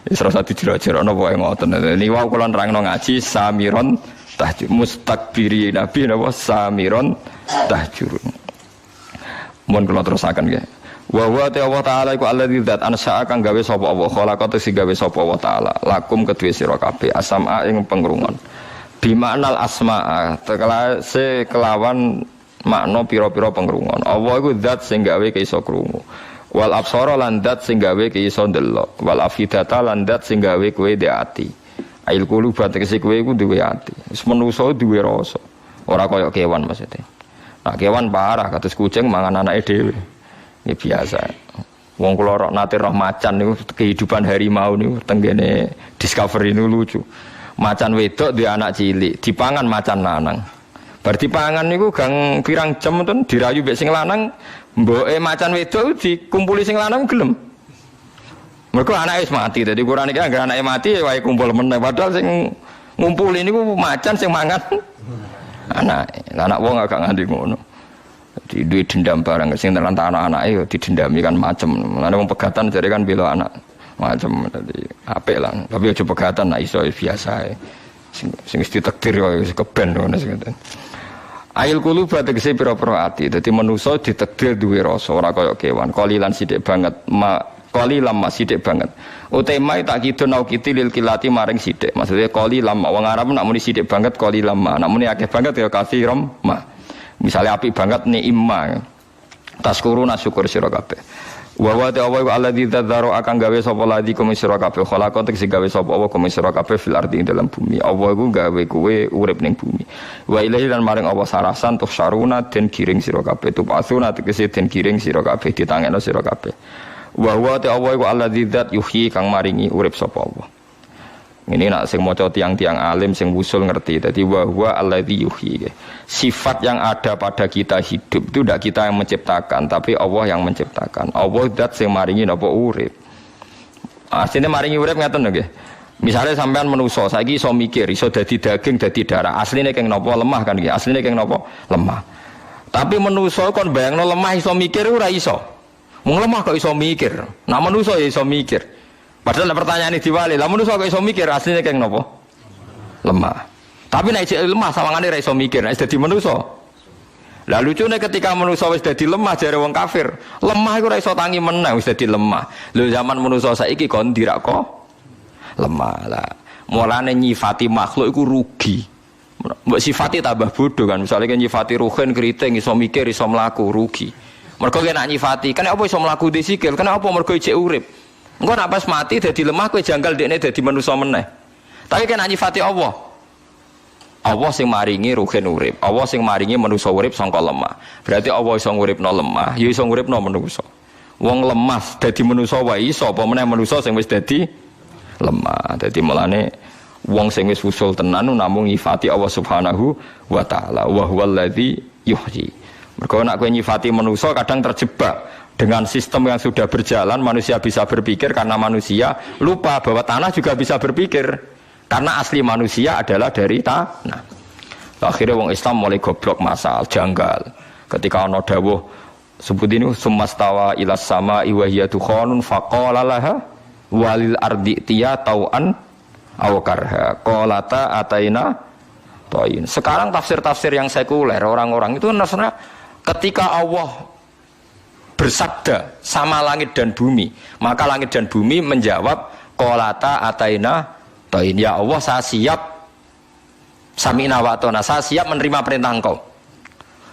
Isra satu jero-jero napa ngoten. Niku kula nerangno ngaji samiron tahjur mustakbiri nabi napa samiron tahjurun. Mun kula terusaken nggih. Wa huwa Allah taala iku alladzi dzat ansa'a kang gawe sapa Allah khalaqatu sing gawe sapa Allah taala lakum kedue sira kabeh asama ing pengrungon. Bimaknal asma'a tekelase kelawan makna pira-pira pengrungon. Allah iku zat sing gawe iso krungu. Wal absara lan zat sing gawe iso ndelok. Wal afidata lan zat sing gawe kowe ndek ati. Ail qulub tegese kowe iku duwe ati. Wis manusa duwe rasa. Ora kaya kewan maksudnya. Nah kewan parah kados kucing mangan anake dhewe. Ini biasa. Wong kula ora nate roh macan niku kehidupan harimau niku tenggene Discovery niku lucu. Macan wedok di anak cilik, dipangan macan lanang. Bar dipangan niku gang pirang jam ten dirayu mbek sing lanang, mboke macan wedok dikumpuli sing lanang gelem. Mergo anake wis mati, dadi kurang iki anggere anake mati wae kumpul meneh. Padahal sing ngumpuli niku macan sing mangan anake. Lah anak wong agak nganti ngono. Dadi duwe dendam barang sing terlantar anak-anake yo didendami kan macem. Mulane wong pegatan jare kan bela anak. Macam tadi apik lah, tapi aja pegatan nak iso biasa ae. Sing mesti takdir wae keben ngono sing ngoten. Ail qulub tegese pira-pira ati. Dadi manusa ditakdir duwe rasa ora kaya kewan. Qalilan sithik banget, qalilan sithik banget. Utema tak kidun au kitilil kilati maring sithik. Maksudnya qalilan wong Arab nak muni sithik banget qalilan nak muni akeh banget ya kafiram ma. Misale apik banget ni'imma. Taskuruna syukur sira kabeh. Wa wa ta'ala wa alladzi tadzaro akan gawe sapa ladi kum sira kabeh khalaqat sing gawe sapa apa kum sira kabeh fil ardi ing dalam bumi. Allah iku gawe kowe urip ning bumi. Wa ilahi lan maring Allah sarasan tuh saruna den giring sira kabeh tu pasuna tegese den giring sira kabeh ditangekno sira kabeh. Wa huwa ta Allah iku alladzi dzat yuhyi kang maringi urip sapa Allah. Ini nak sing maca tiang-tiang alim sing wusul ngerti. Dadi wa huwa alladzi yuhyi. Sifat yang ada pada kita hidup itu tidak kita yang menciptakan, tapi Allah yang menciptakan. Allah dzat sing maringi napa urip. Asline maringi urip ngaten nggih. Misalnya sampean manusa saiki iso mikir, iso dadi daging, dadi darah. Asline keng napa lemah kan nggih. Asline keng napa lemah. Tapi manusa kon bayangno lemah iso mikir ora iso. Wong lemah kok iso mikir. Nah manusa ya iso mikir. Padahal pertanyaan ini diwali, lah manusa kok iso mikir asline keng napa? Lemah. Tapi nek isih lemah sawangane ra iso mikir, nek dadi manusa. Lah lucune ketika manusa wis dadi lemah jare wong kafir, lemah iku ora iso tangi meneh wis dadi lemah. Lho zaman manusa saiki kon ndirak kok lemah. Lah mulane nyifati makhluk iku rugi. Mbok sifati tambah bodoh kan. Misalnya nyifati ruhin keriting iso mikir iso mlaku rugi. Mergo kena nyifati, kan apa iso mlaku di sikil? Kenapa mergo ijek urip? Engko nek pas mati dadi lemah kowe janggal dekne dadi manusa meneh. Tapi kena nyifati Allah. Allah sing maringi ruhin urip, Allah sing maringi manusa urip sangka lemah. Berarti Allah iso nguripno lemah, ya iso nguripno manusa. Wong lemah dadi manusa wae iso, apa meneh manusa sing wis dadi lemah. Dadi mulane wong sing wis usul tenan namung nyifati Allah Subhanahu wa taala. Wa huwallazi yuhyi. Mergo nek kowe nyifati manusa kadang terjebak dengan sistem yang sudah berjalan. Manusia bisa berpikir karena manusia lupa bahwa tanah juga bisa berpikir karena asli manusia adalah dari tanah. Akhirnya wong Islam mulai goblok masal janggal ketika ana dawuh sebut ini sumastawa ilas sama iwahiyatu khonun faqala laha walil ardi tiya tau'an aw karha qalata ataina toin. Sekarang tafsir-tafsir yang sekuler orang-orang itu rasanya ketika Allah bersabda sama langit dan bumi, maka langit dan bumi menjawab qalata ataina toin. Ya Allah, saya siap sami'na wa ata'na, saya siap menerima perintah Engkau.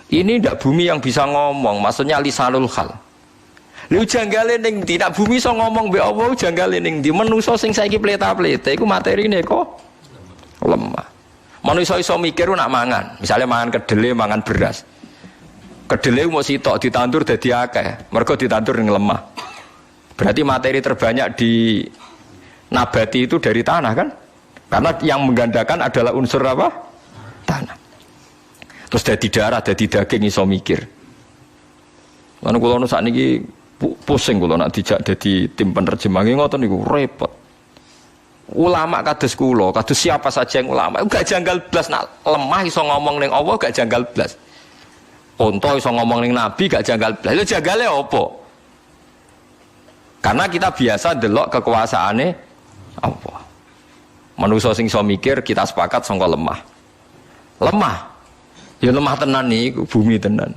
Ini tidak bumi yang bisa ngomong, maksudnya lisanul hal. Lu janggale ning ndi, nak bumi iso ngomong mbek Allah janggale ning ndi? Manusa sing saiki pleta-plete iku materine kok lemah. Manusa iso mikir nak mangan, misalnya mangan kedele, mangan beras. Kedele mau sitok ditandur dadi akeh, mergo ditandur ning lemah. Berarti materi terbanyak di nabati itu dari tanah kan? Karena yang menggandakan adalah unsur apa? Tanah. Terus dadi darah, dadi daging iso mikir. Lan kula nu sakniki pusing kula nak dijak dadi tim penerjemah ngoten niku repot. Ulama kados kula, kados siapa saja yang ulama, gak janggal blas nak lemah iso ngomong ning Allah gak janggal blas. Onto iso ngomong ning nabi gak janggal blas. Lha janggale apa? Karena kita biasa delok kekuasaane Allah. Manusa sing iso mikir kita sepakat sangka lemah. Lemah. Ya lemah tenan niku bumi tenan.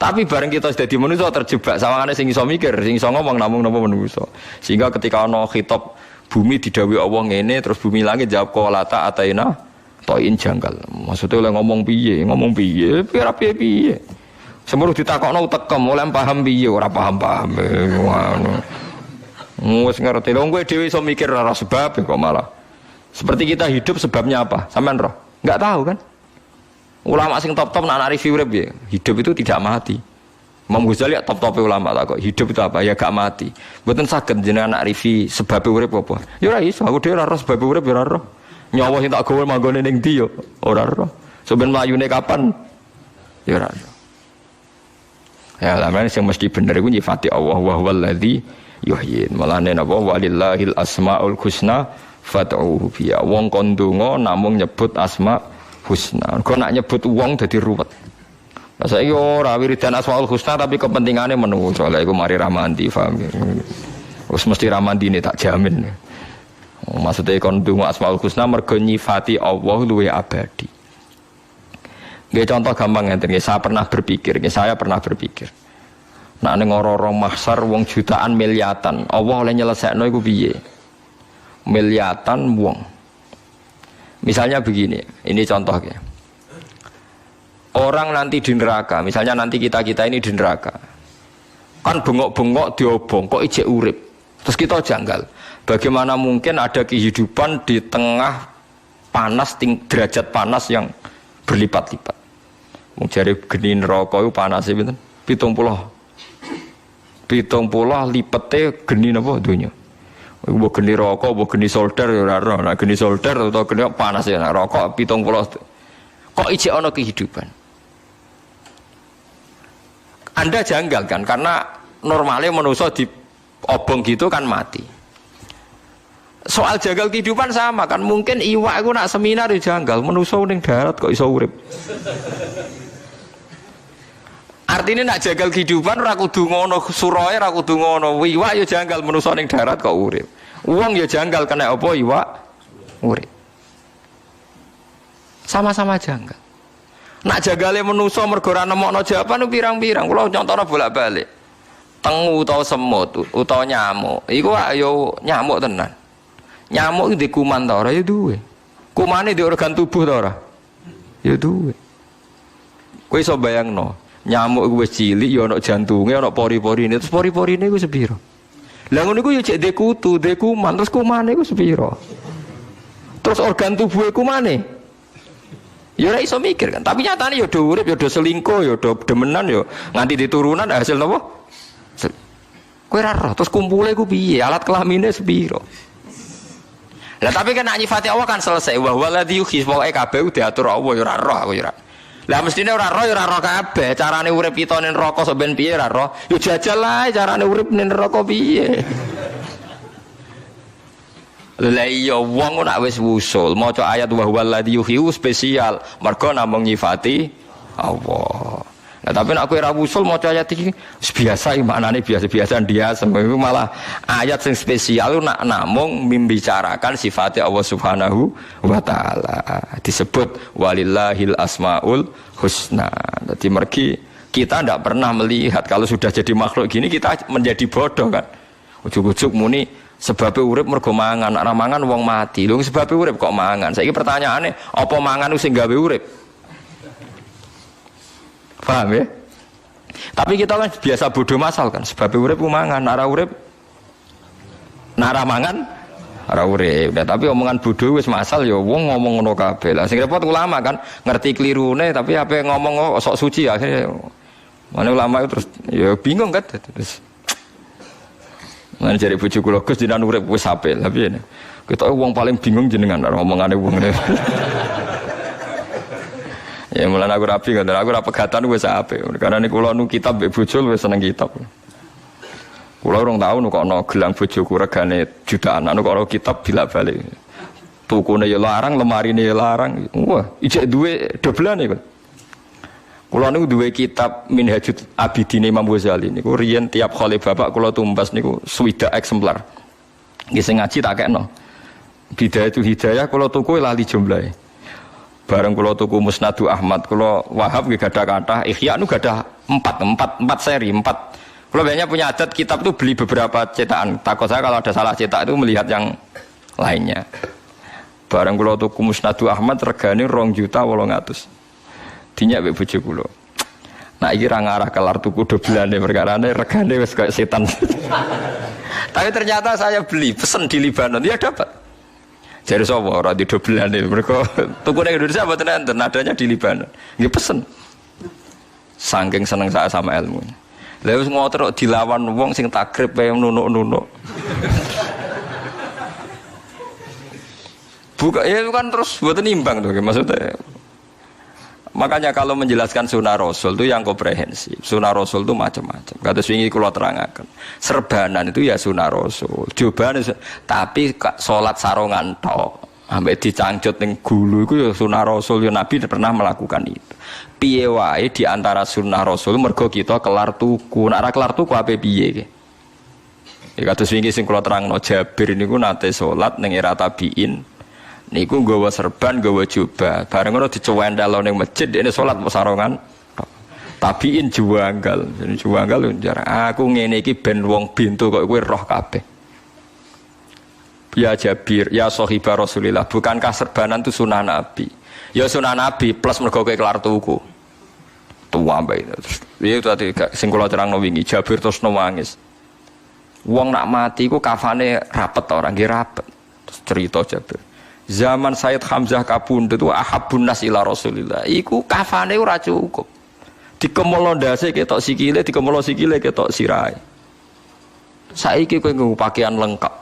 Tapi bareng kita sudah di manusia terjebak sawangane sing iso mikir, sing iso ngomong namung napa manusia. Sehingga ketika ana khitab bumi didhawuhi Allah ngene terus bumi langit jawab qalata ataina toin janggal. Maksudnya oleh ngomong piye? Ngomong piye? Ora piye-piye. Semeruh ditakokno tekem oleh paham piye ora paham-paham. Ngono. Wis ngerti. Lha kowe dhewe iso mikir ora sebab kok malah. Seperti kita hidup sebabnya apa? Sampean roh? Enggak tahu kan? Ulama sing top-top nak review urip ya, hidup itu tidak mati. Imam Ghazali top-top ulama tak kok, hidup itu apa? Ya gak mati. Mboten saged jenengan nak review sebab urip apa? Ya ora iso, aku dhewe ora roh sebab urip ya ora roh. Nyawa sing tak gawe manggone ning ndi yo ora roh. Sampeyan mlayune kapan? Ya ora roh. Ya lamane sing mesti bener iku nyifati Allah wa huwallazi yuhyin. Malane napa walillahil asmaul husna fad'uhu biya. Wong kon ndonga namung nyebut asma husna. Kok nak nyebut wong dadi ruwet. Lah saiki ora wiridan asmaul husna tapi kepentingane menungso. Lah iku mari ramanti, paham. Wis mesti ramandine tak jamin. Maksudnya kon ndonga asmaul husna mergo nyifati Allah luwih abadi. Nggih contoh gampang ngeten nggih, saya pernah berpikir. Nak ning ora-ora mahsyar wong jutaan miliatan, Allah oleh nyelesekno iku piye? Miliatan wong. Misalnya begini, ini contohnya. Orang nanti di neraka, misalnya nanti kita ini di neraka. Kan bengok-bengok diobong, kok ijek urip. Terus kita janggal. Bagaimana mungkin ada kehidupan di tengah panas, derajat panas yang berlipat-lipat. Mau cari geni neraka itu panasnya 70 70 lipete geni napa donya. Mbok geni rokok, mbok geni solder ya ora ora. Nek geni solder utawa geni panas ya rokok 70. Kok ijek ana kehidupan? Anda janggal kan karena normalnya manusia di obong gitu kan mati. Soal janggal kehidupan sama kan, mungkin iwak itu nak seminar ya janggal, manusia ning darat kok iso urip. Artinya nak jagal kehidupan ora kudu ngono, suroe ora kudu ngono. Iwak ya janggal manusa ning darat kok urip. Wong ya janggal kena apa iwak urip. Sama-sama janggal. Nak jagale manusa mergo ora nemokno jawaban pirang-pirang. Kula contohna bolak-balik. Tengu utawa semut utawa nyamuk. Iku ayo nyamuk tenan. Nyamuk iki kuman ta ora ya duwe. Kumane di organ tubuh ta ora? Ya duwe. Kowe iso bayangno. Nyamuk iku wis cilik ya ana jantunge ana pori-porine terus pori-porine iku sepiro lah ngono iku ya cek dekutu dekuman terus kumane iku sepiro terus organ tubuhe kumane ya ora iso mikir kan tapi nyatane ya do urip ya do selingkuh ya do demenan ya nganti diturunan hasil napa kowe ora roh terus kumpule iku piye alat kelamine sepiro lah tapi kan nyifati Allah kan selesai wa waladhi yuhyi pokoke kabeh diatur Allah ya ora roh aku ya ora. Lah mestine ora roh kabeh, carane urip kita ning neraka sok ben piye ora roh. Yo jajal ae carane urip ning neraka piye. Lah iya wong nek wis wusul maca ayat wa huwal ladzi yuhyi spesial, mergo namung nyifati Allah. Nah tapi nek kowe ora wusul maca ayat iki biasa iki maknane biasa-biasa biasa. Iku malah ayat sing spesial nak namung membicarakan sifat Allah Subhanahu wa taala. Disebut walillahil asmaul husna. Jadi mergi kita tidak pernah melihat kalau sudah jadi makhluk gini kita menjadi bodoh kan. Ujug-ujug muni sebabnya urip mergo mangan, nek mangan wong mati. Lho sebabnya urip kok mangan. Saiki pertanyaane apa mangan sing gawe urip? Paham ya? Tapi kita kan biasa bodoh masal kan sebab urip mangan, nara urip nara mangan ora urip. Nah, tapi omongan bodoh wis masal ya wong ngomong ngono kabeh. Lah sing repot ulama kan ngerti klirune tapi ape ngomong sok suci akhirnya mana ulama itu terus ya bingung kan terus mana cari bojo kula Gus jenengan urip wis apik tapi ya kita wong paling bingung jenengan ngomongane wong ngene. Ya mulane aku rapi kan, aku ora pegatan wis apik. Karena niku kula nu kitab mbek bojo wis seneng kitab. Kula urung tau nu kok ana gelang bojoku regane jutaan, anu kok ana kitab bilak-balik. Tukune ya larang, lemarine ya larang. Wah, ijek duwe doblane kok. Kula niku duwe kitab Minhajul Abidin Imam Ghazali niku riyen tiap khole bapak kula tumbas niku 60 eksemplar. Nggih sing ngaji tak kekno. Bidayatul Hidayah kula tuku lali jumlahe. Bareng kula tuku Musnadu Ahmad, kula Wahab nggih gadah kathah, Ihya nu gadah 4 seri, 4. Kula biasanya punya adat kitab itu beli beberapa cetakan. Takut saya kalau ada salah cetak itu melihat yang lainnya. Bareng kula tuku Musnadu Ahmad regane 2.800.000. Dinyak mbek bojo kula. Nah iki ra ngarah kelar tuku doblane perkarane regane wis kaya setan. Tapi ternyata saya beli, pesen di Libanon, ya dapat. Jadi sapa ora di dobelane mereka tuku ning Indonesia mboten enten adanya di Libanon. Nggih pesen. Saking seneng saya sama ilmu. Lah wis ngotor dilawan wong sing takrib kaya nunuk-nunuk. Buka ya itu kan terus mboten imbang to maksudnya. Makanya kalau menjelaskan sunnah Rasul itu yang komprehensif. Sunnah Rasul itu macam-macam. Kados wingi kula terangaken. Serbanan itu ya sunnah Rasul. Jobane tapi salat sarongan tok. Ambek dicangcut ning gulu iku ya sunnah Rasul. Ya Nabi pernah melakukan itu. Piye wae di antara sunnah Rasul mergo kita kelar tuku. Nek ora kelar tuku ape piye iki? Ya kados wingi sing kula terangno Jabir niku nate salat ning era tabiin. Niku nggawa serban, nggawa jubah. Bareng ngono dicewendal ning masjid dene salat sarongan. Tabiin juanggal. Jadi juanggal jarang. Aku ngene iki ben wong bintu kok kowe roh kabeh. Ya Jabir, ya sahibah Rasulillah, bukankah serbanan itu sunah Nabi? Ya sunah Nabi plus mergo kowe kelar tuku. Tua mbak itu. Itu tadi sing kula terangno wingi Jabir terus nangis. Wong nak mati ku kafane rapet orang nggih rapet. Terus cerita Jabir. Zaman Sayyid Hamzah kabundut itu ahabun nas ila Rasulillah. Iku kafane ora cukup. Dikemolo ndase ketok sikile, dikemolo sikile ketok sirahe. Saiki kowe nggo pakaian lengkap.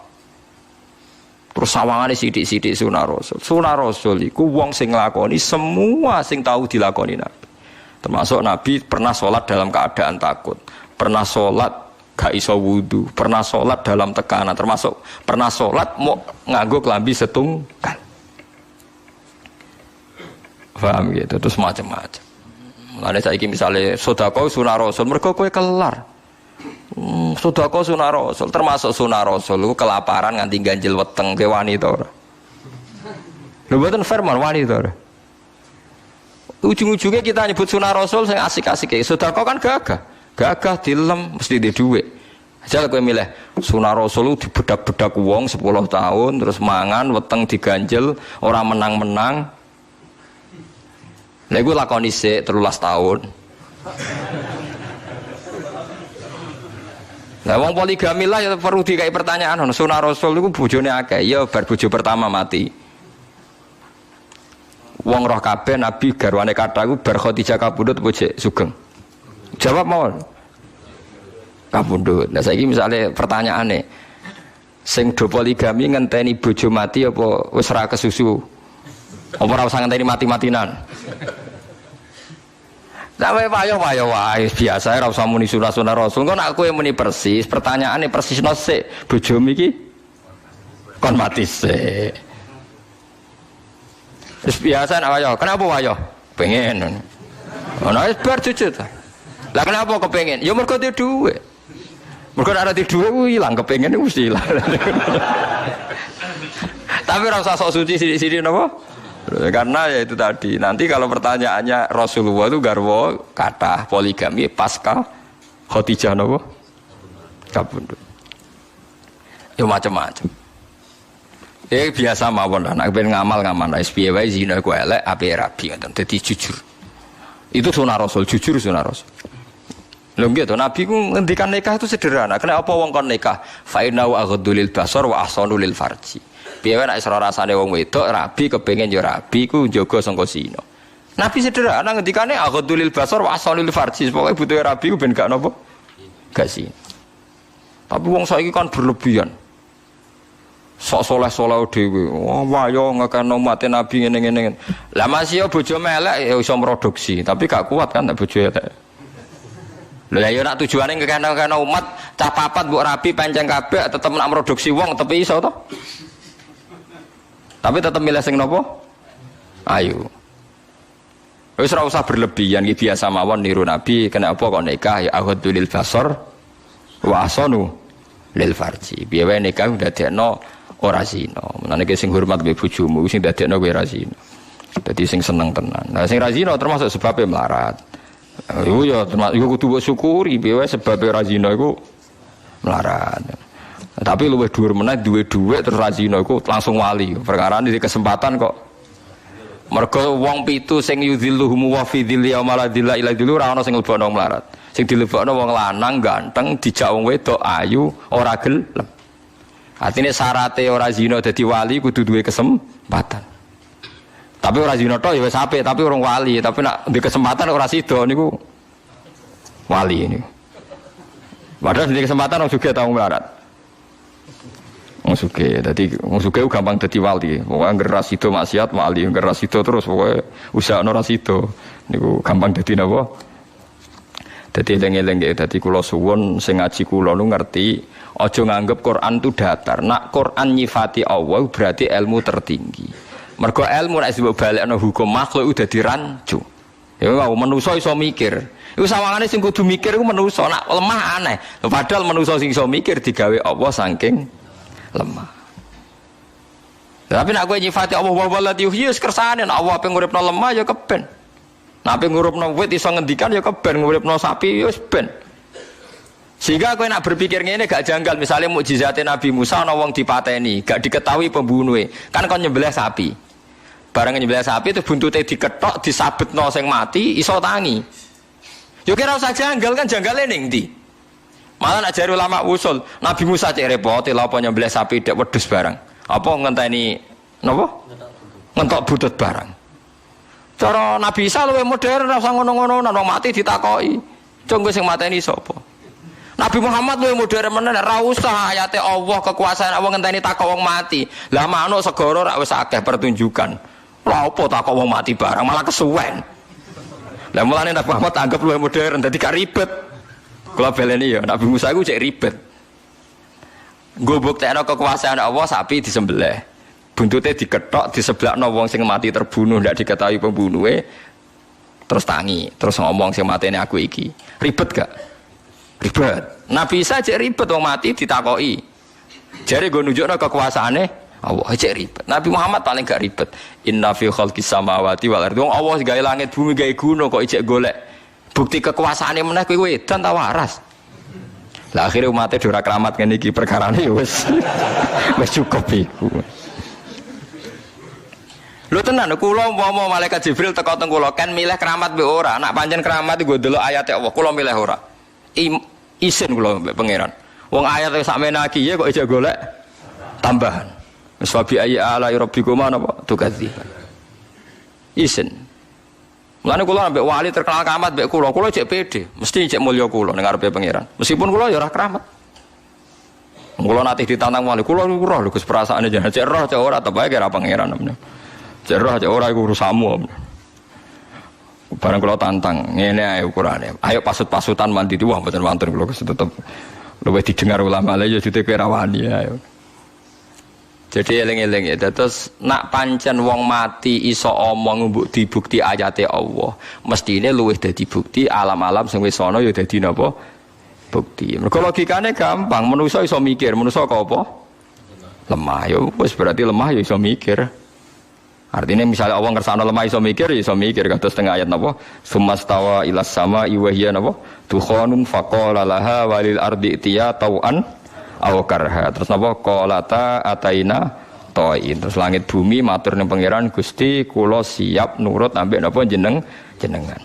Terus sawangane sithik-sithik sunah Rasul. Sunah Rasul iku wong sing nglakoni semua sing tahu dilakoni Nabi. Termasuk Nabi pernah sholat dalam keadaan takut, pernah sholat gak iso wudu, pernah sholat dalam tekanan, termasuk pernah sholat mau nganggo klambi setunggal. Paham gitu, terus macam-macam. Mulane saiki misale sedekah sunah Rasul, mergo kowe kelar. Sedekah sunah Rasul, termasuk sunah Rasul iku kelaparan nganti ganjil weteng ke wani to ora. Lho mboten firman wani to ora. Ujung-ujungnya kita nyebut sunah Rasul sing asik-asik e. Sedekah kan gagah. Gagah dilem mesti di dhuwit. Ajal kowe milih sunah Rasul dibedak-bedak wong 10 tahun terus mangan weteng diganjel ora menang-menang. Lha iku lakoni sik 13 tahun. Lah wong poligami lah ya perlu dikai pertanyaan ono sunah Rasul iku bojone akeh ya bar bojo pertama mati. Wong roh kabeh Nabi garwane kathah iku bar Khadijah kabundut bojo sugeng. Jawab mawon. Kabundut. Nah saiki misale pertanyaane sing do poligami ngenteni bojo mati apa wis ra kesusu? Apa ora usah ngenteni mati-matinan? Sampai payo wae biasa ora usah muni sunah Rasul. Engko nek kowe muni persis, pertanyaane persisno sik, bojomu iki kon mati sik. Wis biasa nek wayo. Kenapa wayo? Pengen. Ana wis bar jujur ta. Lah kenapa kepengin? Ya mergo duwe dhuwit. Mergo nek ora duwe dhuwit ku ilang, kepengin mesti ilang. Tapi ora usah sok suci sithik-sithik napa? Karena ya itu tadi nanti kalau pertanyaannya Rasulullah itu garwa kata poligami pasca Khadijah nopo kabundut ya macam-macam biasa mawon lah nak ben ngamal wis piye wae zina ku elek ape rabi ngoten dadi jujur itu sunah Rasul jujur sunah Rasul lho nggih to Nabi ku ngendikan nikah itu sederhana kenapa wong kon nikah fa inna wa aghdulil basar wa ahsanu lil farji. Piye nek isra rasane wong wedok rabi kepengin yo rabi ku njaga sangka zina. Nabi sederhana ngendikane aghdulil basar wa asalil farji. Pokoke butuhe rabi ku ben gak napa? Gak zina. Tapi wong saiki kan berlebihan. Sok saleh-saleh dhewe. Wah yo ngekeno mate Nabi ngene-ngene. Lah masih yo bojo melek ya iso produksi, tapi gak kuat kan nek bojo elek. Lha yo nek tujuane ngekeno umat cah papat mbok rabi pancen kabeh tetep nak produksi wong tapi iso to? Tapi tetap milih sing nopo? Ayo. Wis ora usah berlebihan iki biasa mawon niru Nabi, kenapa kok nikah ya aghadul basar wa asanu lil farji. Piye wae nikah ndadekno ora zina. Menane ki sing hormat mbek bojomu sing ndadekno kowe ora zina. Dadi sing seneng tenan. Nah sing ra zina termasuk sebabnya melarat. Yo ya termasuk yo kudu mbok syukuri piye wae sebabe ra zina iku melarat. Tapi luwih dhuwur meneh duwe dhuwit terus ra zina iku langsung wali. Perkara iki kesempatan kok. Mergo wong pitu sing yudhilluhum wa fi dhilli yaumala dhilla ila dhillu ora ana sing lebokno melarat. Sing dilebokno wong lanang ganteng dijak wong wedok ayu ora gelem. Artine syaraté ora zina dadi wali kudu duwe kesempatan. Tapi ora zina tok ya wis apik tapi urung wali, tapi nek duwe kesempatan ora sida niku wali ini. Padahal duwe kesempatan wong sugih tau melarat. Wong sugih, dadi wong sugih gampang dadi wali. Wong angger ra sida maksiat wali, angger ra sida terus pokoke usahane ra sida. Niku gampang dadi napa? Dadi eling-eling nggih, dadi kula suwun sing ngaji kula nu ngerti, aja nganggep Quran itu datar. Nak Quran nyifati Allah berarti ilmu tertinggi. Mergo ilmu nek mbok balekno hukum makhluk udah dirancu. Ya manusa iso mikir. Iku sawangane sing kudu mikir iku manusa, nak lemah aneh. Padahal manusa sing iso mikir digawe Allah saking lemah. Tapi nak kowe nyifati Allah wa walati yuhyi kersane Allah ape nguripno lemah ya keben. Nak ape nguripno wit iso ngendikan ya keben, nguripno sapi ya wis ben. Sehingga kowe nak berpikir ngene gak janggal, misalnya mukjizate Nabi Musa ana wong dipateni, gak diketahui pembunuhe. Kan kon nyembelih sapi. Barang nyembelih sapi itu buntute diketok, disabetno sing mati iso tangi. Yo kira usah janggal kan janggale ning ndi? Malah nak jare ulama usul, Nabi Musa cek repot lha apa nyembelih sapi dek wedhus barang. Apa ngenteni napa? Ngentok butut barang. Cara Nabi Isa luwih modern ora usah ngono-ngono, nang mati ditakoki. Cung kowe sing mateni sapa? Nabi Muhammad luwih modern menan ra usah ayate Allah kekuasaan Allah ngenteni takok wong mati. Lah manuk segara ra wis akeh pertunjukan. Lha opo takok wong mati barang malah kesuwen. Lah mulane Nabi Muhammad anggap luwih modern dadi gak ribet. Kula beleni ya Nabi Musa iku cek ribet. Nggo buktekno kekuasaan Allah sapi disembelih. Buntute diketok diseblakno wong sing mati terbunuh ndak diketahui pembunuhe. Terus tangi, terus ngomong sing matene aku iki. Ribet gak? Ribet. Nabi Isa cek ribet wong mati ditakoki. Jare nggo nunjukno kekuasaane Allah cek ribet. Nabi Muhammad paling gak ribet. Inna fi khalqis samawati wal ardi. Wong Allah gawe langit bumi gawe gunung kok ijek golek bukti kekuasaane meneh kowe edan ta waras. Lah akhire umate ora keramat ngene iki perkarane wis wis cukup iku. Lho tenan kula umpama malaikat Jibril teko teng kula kan milih keramat mbek ora. Nak pancen keramat iku ndelok ayate Allah kula milih ora. Isin kula mbek pangeran. Wong ayat sakmene iki ya kok ijek golek tambahan. Wis wa bi ayyi ala rabbikuma napa tukadziban. Isin. Mulane kula ambek wali terkenal keramat mbek kula cek pede, mesti cek mulya kula ning ngarepe pangeran. Meskipun kula ya ora keramat. Kula nate ditantang wali, kula roh lho Gus perasaane jangan cek roh cek ora tebae kira pangeran. Cek roh cek ora iku urusanmu. Barang kula tantang, ngene ae ukurane. Ayo pasut-pasutan mandi wah mboten wonten kula tetep luwih didengar ulama lha ya jute kira wani ayo. Jadi eling-eling ya, terus nak pancen wong mati iso omong mbok dibukti ayate Allah, mestine luwih dadi bukti alam-alam sing wis ana ya dadi napa? Bukti. Mergo logikane gampang, manusa iso mikir, manusa kok apa? Lemah ya wis berarti lemah ya iso mikir. Artinya misalnya Allah ngersano lemah iso mikir kados tengah ayat napa? Sumastawa ilas sama iwahia napa? Tukhanun faqala laha walil ardi tiya tau'an aw karha. Terus napa qalata ataina toin. Terus langit bumi matur ning pangeran Gusti kula siap nurut ambek napa jenengan.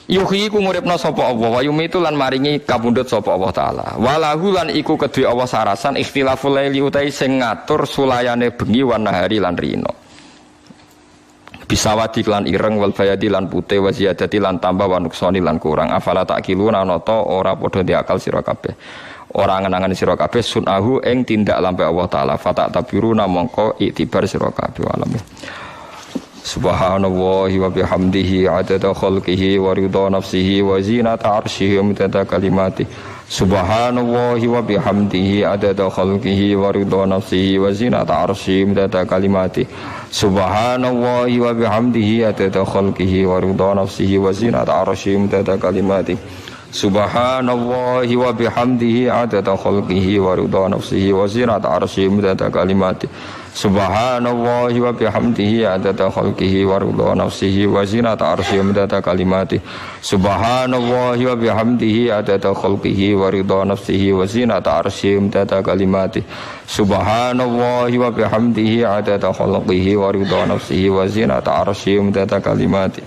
Yuhyi ku nguripna sapa Allah wa yumitu lan maringi kapundhut sapa Allah taala. Walahu lan iku kedue Allah sarasan ikhtilaful laili utai sing ngatur sulayane bengi wan nahari lan rino. Bisawati lan ireng wal bayadi lan putih wa ziyadati lan tambah wa nuksani lan kurang. Afala takiluna nata ora padha diakal sira kabeh. Ora ngenangan sira kabeh sunahu ing tindak lampe Allah taala fata tabiruna mongko iktibar sira kabeh alamin. Subhanallahi wa bihamdihi adada khalqihi wa ridha nafsihi wa zinata arsyihi wa midada kalimati. Subhanallahi wa bihamdihi adada khalqihi wa ridha nafsihi wa zinata arsyihi wa midada kalimati. Subhanallahi wa bihamdihi adada khalqihi wa ridha nafsihi wa zinata arsyihi wa midada kalimati. Subhanallahi wa bihamdihi adada khalqihi wa ridha nafsihi wa zinata arsyihi wa midada kalimati. Subhanallahi wa bihamdihi adada khalqihi wa ridha nafsihi wa zinata arsyihi wa midada kalimati. Subhanallahi wa bihamdihi adada khalqihi wa ridha nafsihi wa zinata arsyihi wa midada kalimati. Subhanallahi wa bihamdihi adada khalqihi wa ridha nafsihi wa zinata arsyihi wa midada kalimati.